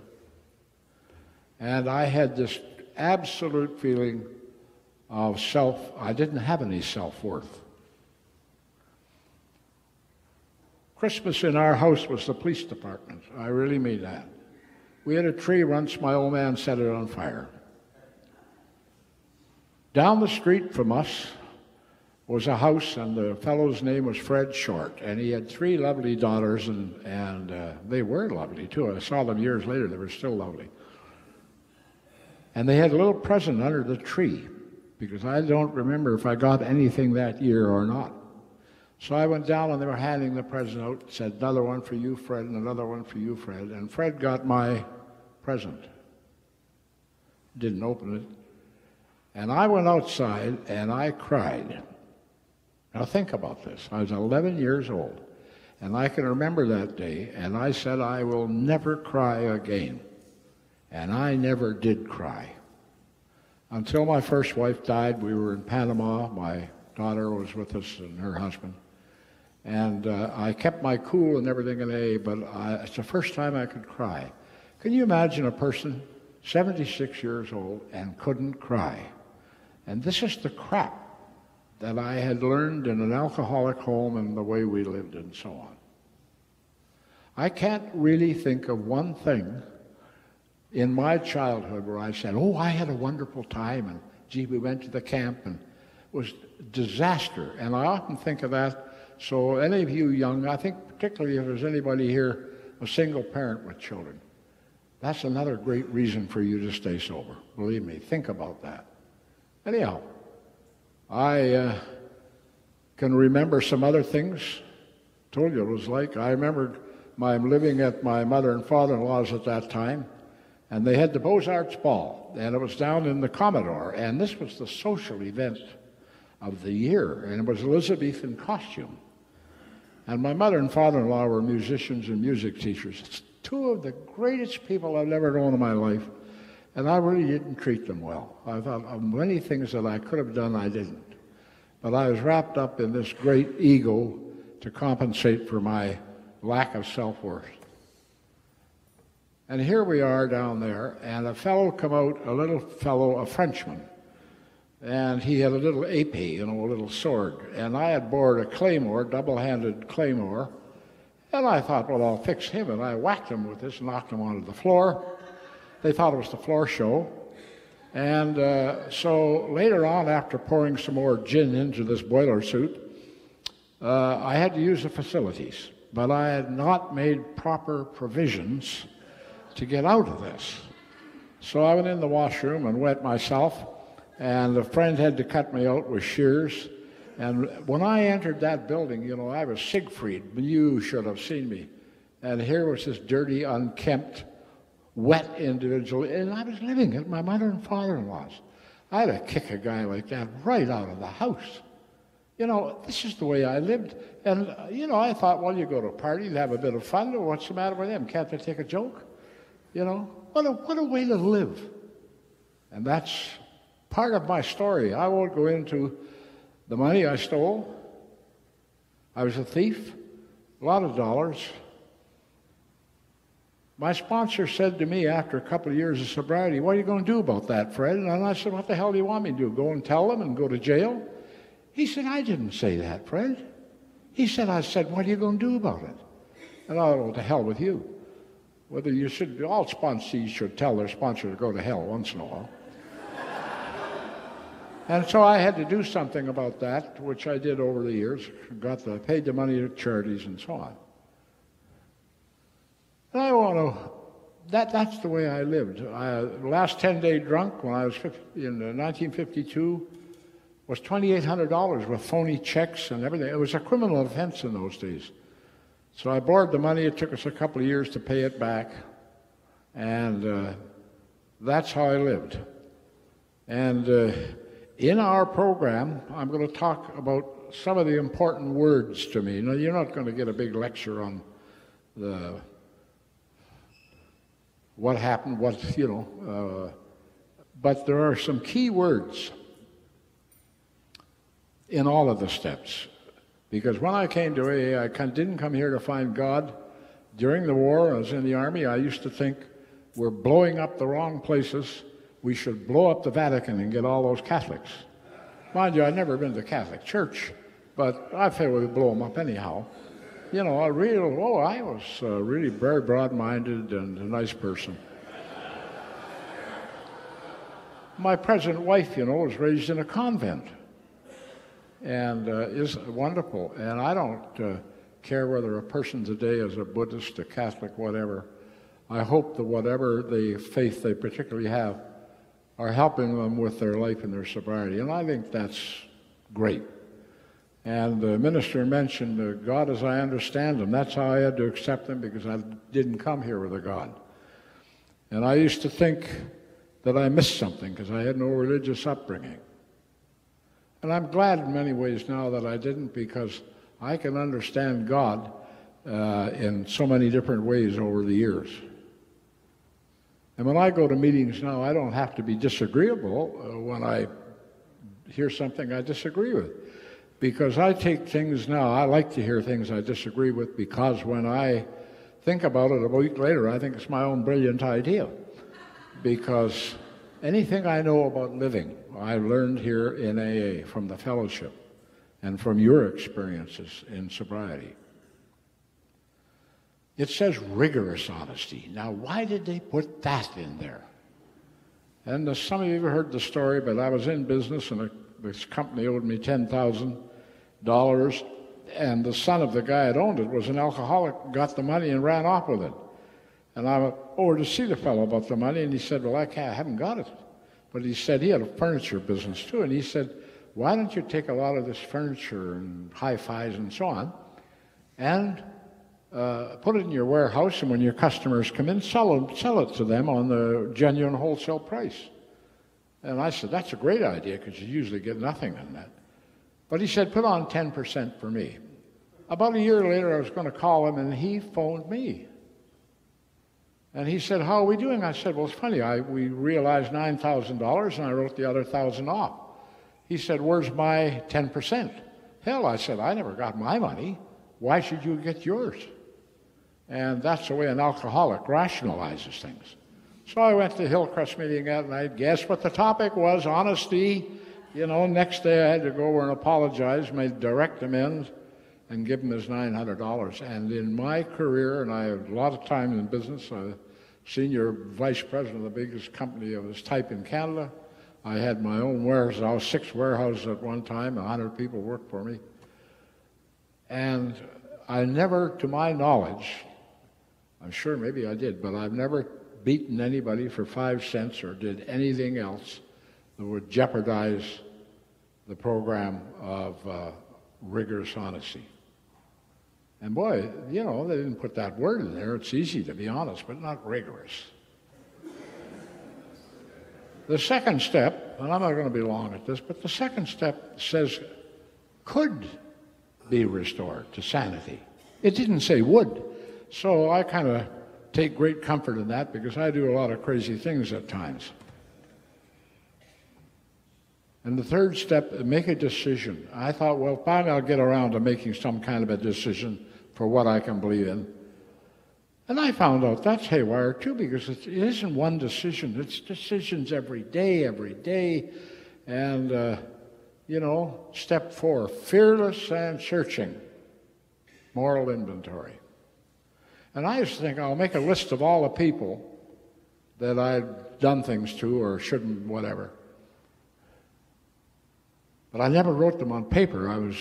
And I had this absolute feeling of I didn't have any self-worth. Christmas in our house was the police department. I really mean that. We had a tree once, my old man set it on fire. Down the street from us was a house, and the fellow's name was Fred Short, and he had 3 lovely daughters, and they were lovely, too. I saw them years later. They were still lovely. And they had a little present under the tree, because I don't remember if I got anything that year or not. So I went down, and they were handing the present out, said, "Another one for you, Fred, and another one for you, Fred." And Fred got my present. Didn't open it. And I went outside, and I cried. Now think about this. I was 11 years old, and I can remember that day, and I said, "I will never cry again." And I never did cry. Until my first wife died. We were in Panama. My daughter was with us and her husband. And I kept my cool and everything but it's the first time I could cry. Can you imagine a person 76 years old and couldn't cry? And this is the crap that I had learned in an alcoholic home and the way we lived and so on. I can't really think of one thing in my childhood where I said, oh, I had a wonderful time, and gee, we went to the camp, and it was disaster. And I often think of that. So any of you young, I think particularly if there's anybody here, a single parent with children, that's another great reason for you to stay sober. Believe me, think about that. Anyhow, I can remember some other things. Told you it was like, I remembered living at my mother and father-in-law's at that time, and they had the Beaux-Arts Ball, and it was down in the Commodore, and this was the social event of the year, and it was Elizabethan costume. And my mother and father-in-law were musicians and music teachers. It's two of the greatest people I've ever known in my life, and I really didn't treat them well. I thought of many things that I could have done, I didn't. But I was wrapped up in this great ego to compensate for my lack of self-worth. And here we are down there, and a fellow come out, a Frenchman, and he had a little épée, a little sword, and I had borrowed a claymore, double-handed claymore, and I thought, well, I'll fix him, and I whacked him with this, knocked him onto the floor. They thought it was the floor show, and so later on, after pouring some more gin into this boiler suit, I had to use the facilities, but I had not made proper provisions to get out of this. So I went in the washroom and wet myself, and a friend had to cut me out with shears. And when I entered that building, I was Siegfried. You should have seen me. And here was this dirty, unkempt, wet individual, and I was living at my mother and father-in-law's. I had to kick a guy like that right out of the house. This is the way I lived. And, I thought, well, you go to a party, you have a bit of fun. What's the matter with them? Can't they take a joke? What a way to live. And that's part of my story. I won't go into the money I stole. I was a thief, a lot of dollars. My sponsor said to me after a couple of years of sobriety, what are you going to do about that, Fred? And I said, what the hell do you want me to do? Go and tell them and go to jail? He said, I didn't say that, Fred. He said, I said, what are you going to do about it? And I thought, well, to hell with you. Whether you should, all sponsees should tell their sponsor to go to hell once in a while. And so I had to do something about that, which I did over the years. Paid the money to charities and so on. And I want to, that's the way I lived. Last 10-day drunk when I was in 1952 was $2,800 with phony checks and everything. It was a criminal offense in those days. So I borrowed the money. It took us a couple of years to pay it back. And that's how I lived. And in our program, I'm going to talk about some of the important words to me. Now, you're not going to get a big lecture on what happened, but there are some key words in all of the steps. Because when I came to AA, I didn't come here to find God. During the war, I was in the Army, I used to think we're blowing up the wrong places. We should blow up the Vatican and get all those Catholics. Mind you, I'd never been to the Catholic Church, but I figured we'd blow them up anyhow. I was really very broad-minded and a nice person. My present wife, was raised in a convent and is wonderful. And I don't care whether a person today is a Buddhist, a Catholic, whatever. I hope that whatever the faith they particularly have are helping them with their life and their sobriety. And I think that's great. And the minister mentioned God as I understand him. That's how I had to accept him, because I didn't come here with a God. And I used to think that I missed something because I had no religious upbringing. And I'm glad in many ways now that I didn't, because I can understand God in so many different ways over the years. And when I go to meetings now, I don't have to be disagreeable when I hear something I disagree with. Because I take things now, I like to hear things I disagree with, because when I think about it a week later, I think it's my own brilliant idea. Because anything I know about living, I learned here in AA from the fellowship and from your experiences in sobriety. It says rigorous honesty. Now, why did they put that in there? And some of you have heard the story, but I was in business, and this company owed me $10,000, and the son of the guy that owned it was an alcoholic, got the money and ran off with it. And I went over to see the fellow about the money, and he said, well, I haven't got it. But he said he had a furniture business too, and he said, why don't you take a lot of this furniture and hi-fis and so on, and put it in your warehouse, and when your customers come in, sell it to them on the genuine wholesale price. And I said, that's a great idea, because you usually get nothing on that. But he said, put on 10% for me. About a year later, I was going to call him, and he phoned me. And he said, how are we doing? I said, well, it's funny. We realized $9,000, and I wrote the other $1,000 off. He said, where's my 10%? Hell, I said, I never got my money. Why should you get yours? And that's the way an alcoholic rationalizes things. So I went to Hillcrest meeting that night. Guess what the topic was? Honesty. You know, next day I had to go over and apologize, made direct amends, and give him his $900. And in my career, and I have a lot of time in business, I'm senior vice president of the biggest company of this type in Canada. I had my own warehouse, 6 warehouses at one time, 100 people worked for me. And I never, to my knowledge, I'm sure maybe I did, but I've never beaten anybody for 5 cents or did anything else that would jeopardize the program of rigorous honesty. And boy, you know, they didn't put that word in there. It's easy to be honest, but not rigorous. The second step, and I'm not going to be long at this, but the second step says could be restored to sanity. It didn't say would. So I kind of take great comfort in that, because I do a lot of crazy things at times. And the third step, make a decision. I thought, well, finally I'll get around to making some kind of a decision for what I can believe in. And I found out that's haywire too, because it isn't one decision. It's decisions every day. And, you know, step 4, fearless and searching, moral inventory. And I used to think, I'll make a list of all the people that I'd done things to or shouldn't, whatever. But I never wrote them on paper. I was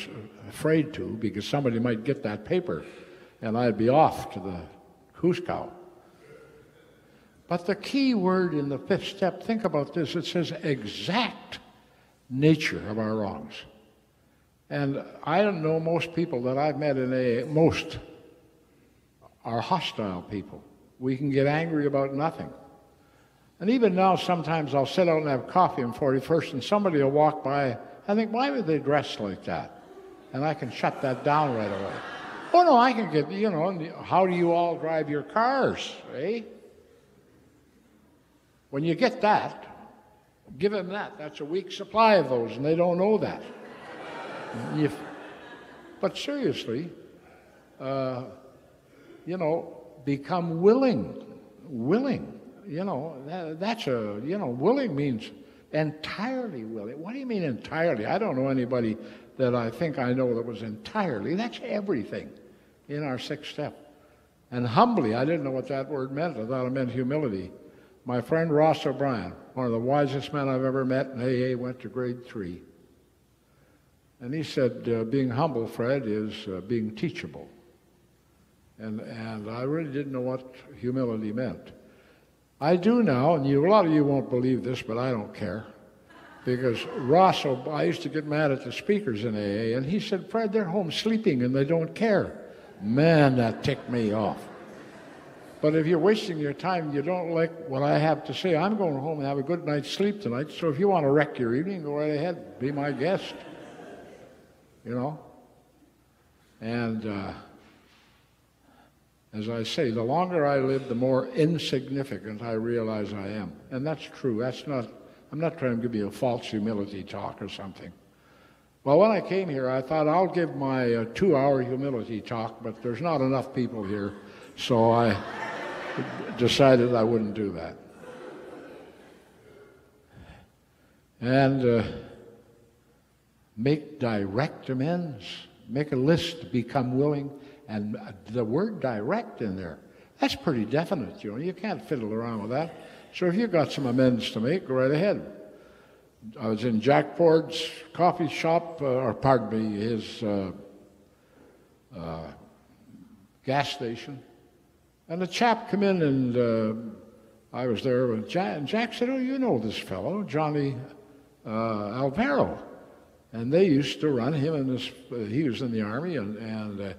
afraid to, because somebody might get that paper and I'd be off to the who's cow. But the key word in the 5th step, think about this, it says exact nature of our wrongs. And I don't know most people that I've met in AA, most are hostile people. We can get angry about nothing. And even now, sometimes I'll sit out and have coffee on 41st, and somebody will walk by. I think, why would they dress like that? And I can shut that down right away. Oh, no, I can get, you know, how do you all drive your cars, eh? When you get that, give them that. That's a week's supply of those, and they don't know that. But seriously, you know, become willing. Willing, you know, that's a, you know, willing means entirely willing. What do you mean entirely? I don't know anybody that I think I know that was entirely. That's everything in our 6th step. And humbly, I didn't know what that word meant. I thought it meant humility. My friend Ross O'Brien, one of the wisest men I've ever met in AA, went to grade 3. And he said, being humble, Fred, is being teachable. And I really didn't know what humility meant. I do now, and a lot of you won't believe this, but I don't care. Because Ross, I used to get mad at the speakers in AA, and he said, Fred, they're home sleeping and they don't care. Man, that ticked me off. But if you're wasting your time, you don't like what I have to say, I'm going home and have a good night's sleep tonight, so if you want to wreck your evening, go right ahead, be my guest. You know? And as I say, the longer I live, the more insignificant I realize I am. And that's true. I'm not trying to give you a false humility talk or something. Well, when I came here, I thought I'll give my 2-hour humility talk, but there's not enough people here, so I decided I wouldn't do that. And make direct amends. Make a list, become willing, And the word direct in there, that's pretty definite, you know. You can't fiddle around with that. So if you've got some amends to make, go right ahead. I was in Jack Ford's coffee shop, his gas station, and a chap come in, and I was there with Jack, and Jack said, "Oh, you know this fellow, Johnny Alvaro." And they used to run him, and he was in the Army, and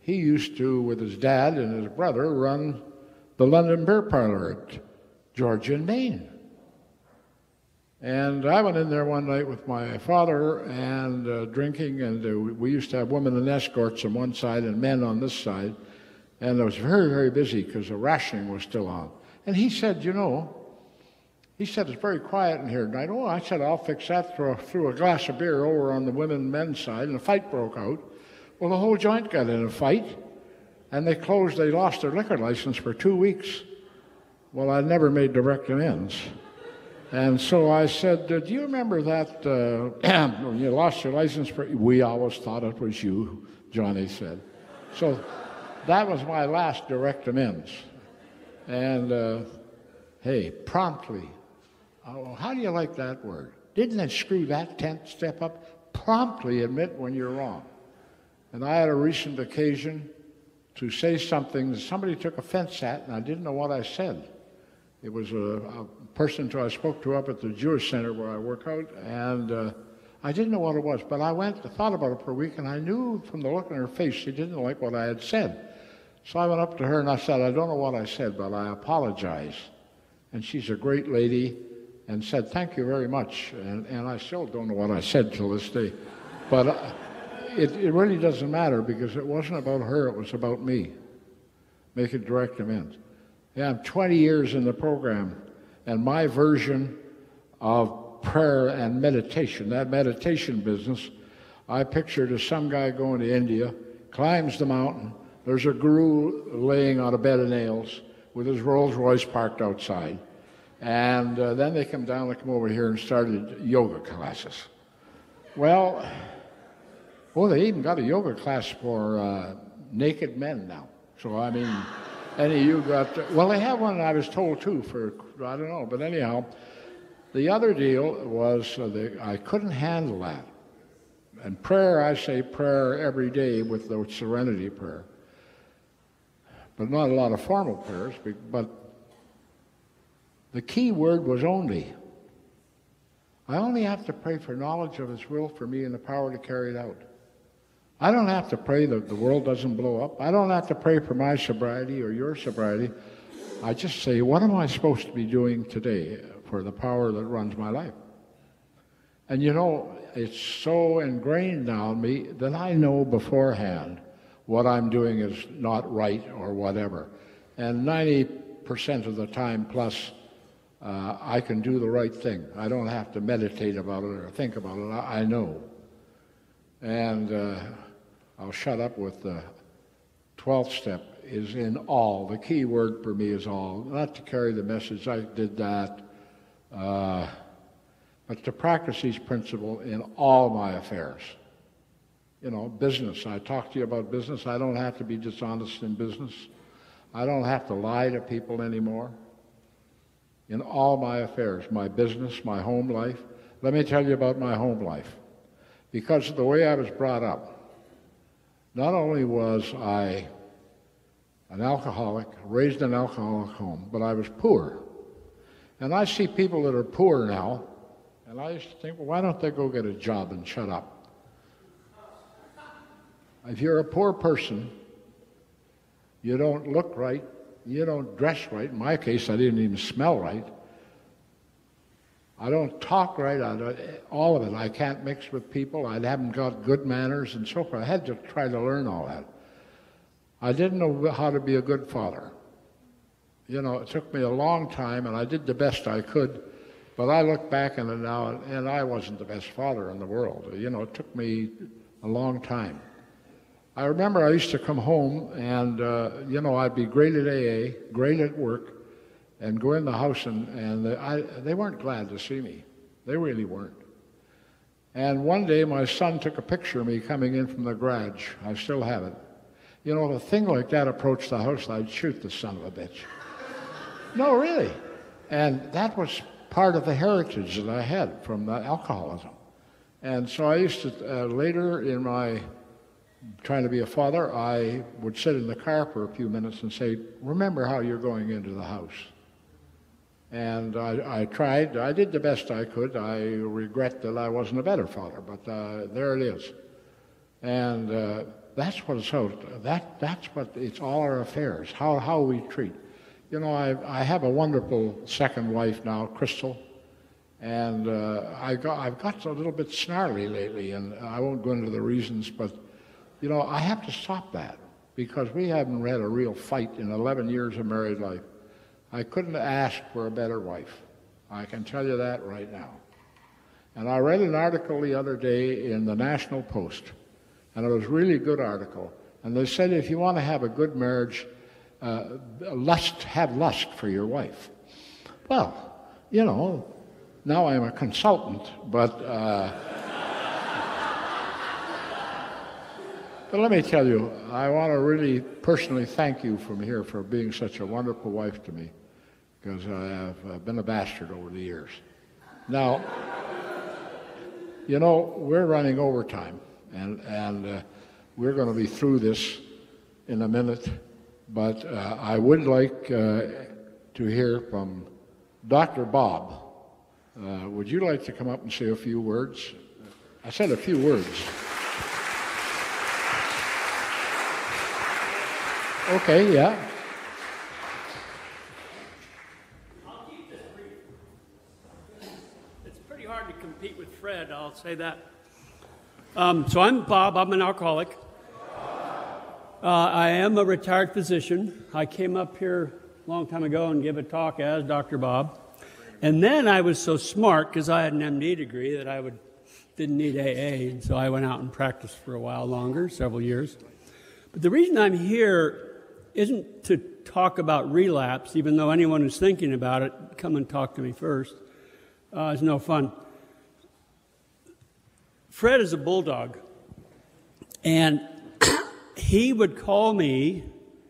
he used to, with his dad and his brother, run the London Beer Parlor at Georgia and Maine. And I went in there one night with my father and drinking, and we used to have women and escorts on one side and men on this side. And it was very, very busy because the rationing was still on. And he said, you know, it's very quiet in here tonight. Oh, I said, I'll fix that, threw a glass of beer over on the women and men's side, and a fight broke out. Well, the whole joint got in a fight, and they lost their liquor license for 2 weeks. Well, I never made direct amends. And so I said, do you remember that when you lost your license? We always thought it was you, Johnny said. So that was my last direct amends. And, hey, promptly. Oh, how do you like that word? Didn't it screw that 10th step up? Promptly admit when you're wrong. And I had a recent occasion to say something that somebody took offense at, and I didn't know what I said. It was a person I spoke to up at the Jewish Center where I work out, and I didn't know what it was, but I thought about it for a week, and I knew from the look on her face she didn't like what I had said. So I went up to her and I said, I don't know what I said, but I apologize. And she's a great lady and said, thank you very much. And I still don't know what I said till this day. But it really doesn't matter because it wasn't about her, it was about me, making direct amends. Yeah, I'm 20 years in the program, and my version of prayer and meditation, that meditation business, I pictured as some guy going to India, climbs the mountain, there's a guru laying on a bed of nails with his Rolls Royce parked outside, and then they come down and come over here and started yoga classes. Well, they even got a yoga class for naked men now. So, I mean, any of you got... Well, they have one, I was told, too, for, I don't know. But anyhow, the other deal was I couldn't handle that. And prayer, I say prayer every day with the serenity prayer. But not a lot of formal prayers. But the key word was only. I only have to pray for knowledge of His will for me and the power to carry it out. I don't have to pray that the world doesn't blow up. I don't have to pray for my sobriety or your sobriety. I just say, what am I supposed to be doing today for the power that runs my life? And you know, it's so ingrained now in me that I know beforehand what I'm doing is not right or whatever. And 90% of the time plus, I can do the right thing. I don't have to meditate about it or think about it. I know. And I'll shut up with the 12th step is in all. The key word for me is all. Not to carry the message, I did that, but to practice these principles in all my affairs. You know, business. I talk to you about business. I don't have to be dishonest in business. I don't have to lie to people anymore. In all my affairs, my business, my home life. Let me tell you about my home life. Because of the way I was brought up, not only was I an alcoholic, raised in an alcoholic home, but I was poor. And I see people that are poor now, and I used to think, well, why don't they go get a job and shut up? If you're a poor person, you don't look right, you don't dress right. In my case, I didn't even smell right. I don't talk right, all of it. I can't mix with people. I haven't got good manners and so forth. I had to try to learn all that. I didn't know how to be a good father. You know, it took me a long time, and I did the best I could, but I look back on it now, and I wasn't the best father in the world. You know, it took me a long time. I remember I used to come home, and, you know, I'd be great at AA, great at work, and go in the house, and they weren't glad to see me. They really weren't. And one day my son took a picture of me coming in from the garage. I still have it. You know, if a thing like that approached the house, I'd shoot the son of a bitch. No, really. And that was part of the heritage that I had from the alcoholism. And so I used to, later in my trying to be a father, I would sit in the car for a few minutes and say, remember how you're going into the house. And I tried. I did the best I could. I regret that I wasn't a better father, but there it is. And that's what it's about. That's what it's all our affairs, how we treat. You know, I have a wonderful second wife now, Crystal, and I've got a little bit snarly lately, and I won't go into the reasons, but you know, I have to stop that because we haven't had a real fight in 11 years of married life. I couldn't ask for a better wife. I can tell you that right now. And I read an article the other day in the National Post, and it was a really good article. And they said if you want to have a good marriage, have lust for your wife. Well, you know, now I'm a consultant, but let me tell you, I want to really personally thank you from here for being such a wonderful wife to me, because I have been a bastard over the years. Now, you know, we're running overtime, and we're going to be through this in a minute, but I would like to hear from Dr. Bob. Would you like to come up and say a few words? I said a few words. Okay, yeah.
I'll keep this brief. It's pretty hard to compete with Fred, I'll say that. So I'm Bob, I'm an alcoholic. I am a retired physician. I came up here a long time ago and gave a talk as Dr. Bob. And then I was so smart, because I had an MD degree, that I didn't need AA, and so I went out and practiced for a while longer, several years. But the reason I'm here isn't to talk about relapse, even though anyone who's thinking about it, come and talk to me first. It's no fun. Fred is a bulldog, and he would call me,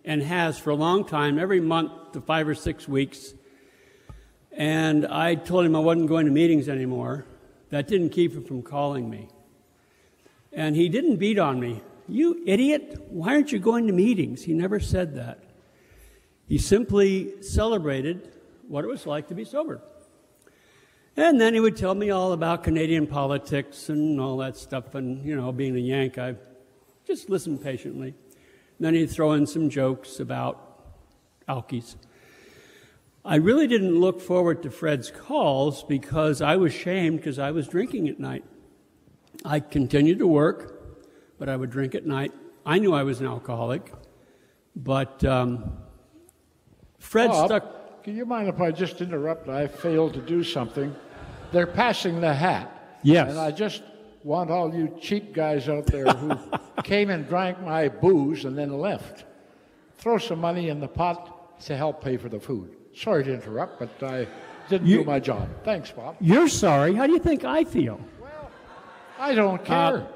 and has for a long time, every month to 5 or 6 weeks, and I told him I wasn't going to meetings anymore. That didn't keep him from calling me. And he didn't beat on me. You idiot, why aren't you going to meetings? He never said that. He simply celebrated what it was like to be sober. And then he would tell me all about Canadian politics and all that stuff. And, you know, being a Yank, I just listened patiently. And then he'd throw in some jokes about alkies. I really didn't look forward to Fred's calls because I was shamed because I was drinking at night. I continued to work, but I would drink at night. I knew I was an alcoholic, but Fred stuck...
Can you mind if I just interrupt? I failed to do something. They're passing the hat.
Yes.
And I just want all you cheap guys out there who came and drank my booze and then left. Throw some money in the pot to help pay for the food. Sorry to interrupt, but I didn't do my job. Thanks, Bob.
You're sorry. How do you think I feel?
Well, I don't care.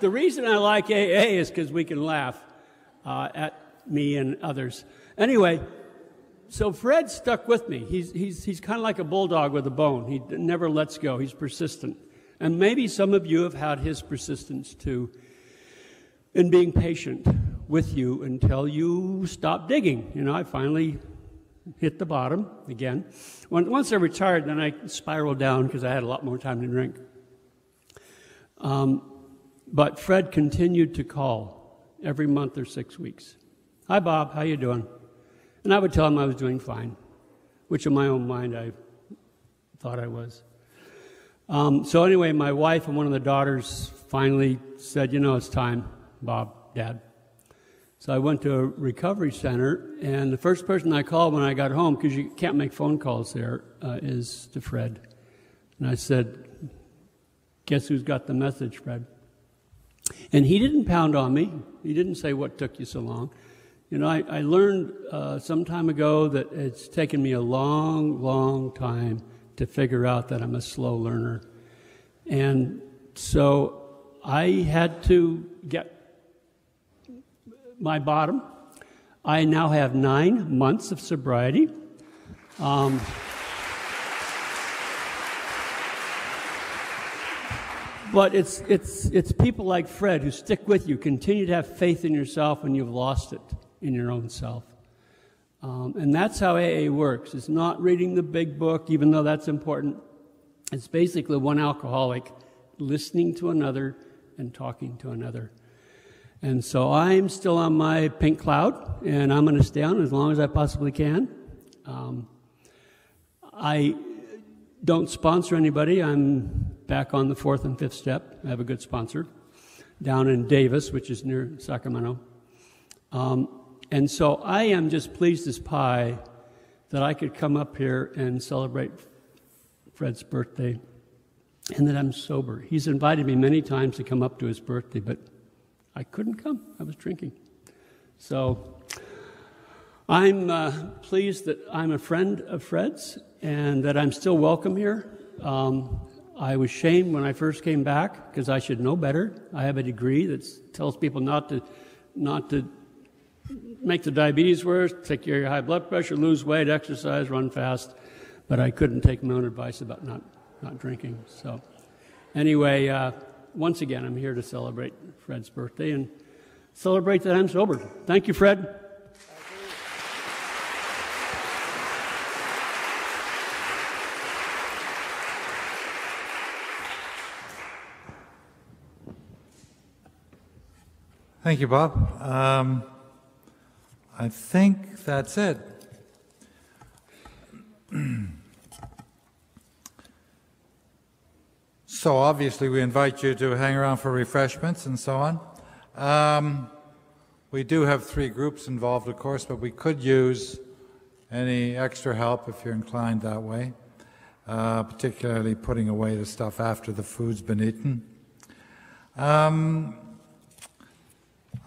The reason I like AA is because we can laugh at me and others. Anyway, so Fred stuck with me. He's kind of like a bulldog with a bone. He never lets go. He's persistent. And maybe some of you have had his persistence too in being patient with you until you stop digging. You know, I finally hit the bottom again. Once I retired, then I spiraled down because I had a lot more time to drink. But Fred continued to call every month or 6 weeks. Hi, Bob, how you doing? And I would tell him I was doing fine, which in my own mind I thought I was. So anyway, my wife and one of the daughters finally said, you know, it's time, Bob, Dad. So I went to a recovery center, and the first person I called when I got home, because you can't make phone calls there, is to Fred. And I said, guess who's got the message, Fred? And he didn't pound on me. He didn't say, what took you so long? You know, I learned some time ago that it's taken me a long, long time to figure out that I'm a slow learner. And so I had to get my bottom. I now have 9 months of sobriety. But it's people like Fred who stick with you, continue to have faith in yourself when you've lost it in your own self. And that's how AA works. It's not reading the big book, even though that's important. It's basically one alcoholic listening to another and talking to another. And so I'm still on my pink cloud, and I'm going to stay on as long as I possibly can. I don't sponsor anybody. I'm back on the 4th and 5th step. I have a good sponsor down in Davis, which is near Sacramento. And so I am just pleased as pie that I could come up here and celebrate Fred's birthday and that I'm sober. He's invited me many times to come up to his birthday, but I couldn't come. I was drinking. So I'm pleased that I'm a friend of Fred's and that I'm still welcome here. I was shamed when I first came back because I should know better. I have a degree that tells people not to make the diabetes worse, take care of your high blood pressure, lose weight, exercise, run fast. But I couldn't take my own advice about not drinking. So anyway, once again, I'm here to celebrate Fred's birthday and celebrate that I'm sober. Thank you, Fred.
Thank you, Bob. I think that's it. So obviously we invite you to hang around for refreshments and so on. We do have 3 groups involved, of course, but we could use any extra help if you're inclined that way, particularly putting away the stuff after the food's been eaten.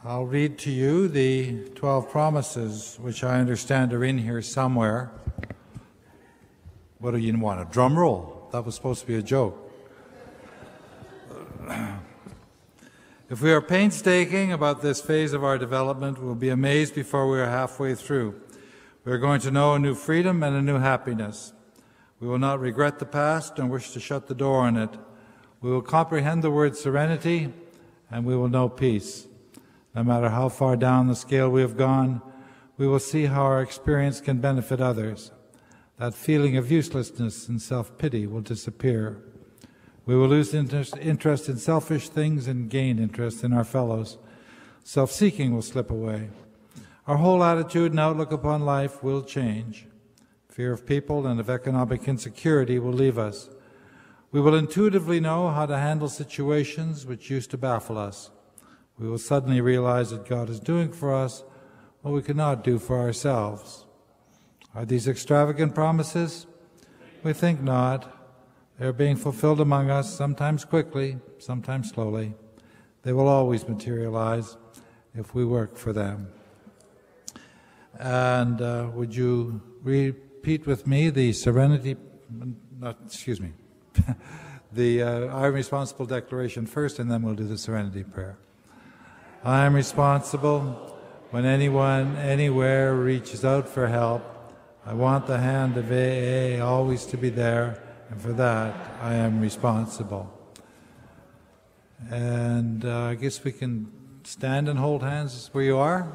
I'll read to you the 12 promises, which I understand are in here somewhere. What do you want, a drum roll? That was supposed to be a joke. If we are painstaking about this phase of our development, we'll be amazed before we are halfway through. We are going to know a new freedom and a new happiness. We will not regret the past and wish to shut the door on it. We will comprehend the word serenity, and we will know peace. No matter how far down the scale we have gone, we will see how our experience can benefit others. That feeling of uselessness and self-pity will disappear. We will lose interest in selfish things and gain interest in our fellows. Self-seeking will slip away. Our whole attitude and outlook upon life will change. Fear of people and of economic insecurity will leave us. We will intuitively know how to handle situations which used to baffle us. We will suddenly realize that God is doing for us what we could not do for ourselves. Are these extravagant promises? We think not. They are being fulfilled among us, sometimes quickly, sometimes slowly. They will always materialize if we work for them. And would you repeat with me the the I am responsible declaration first, and then we'll do the serenity prayer. I am responsible when anyone, anywhere reaches out for help. I want the hand of AA always to be there, and for that I am responsible. And I guess we can stand and hold hands where you are.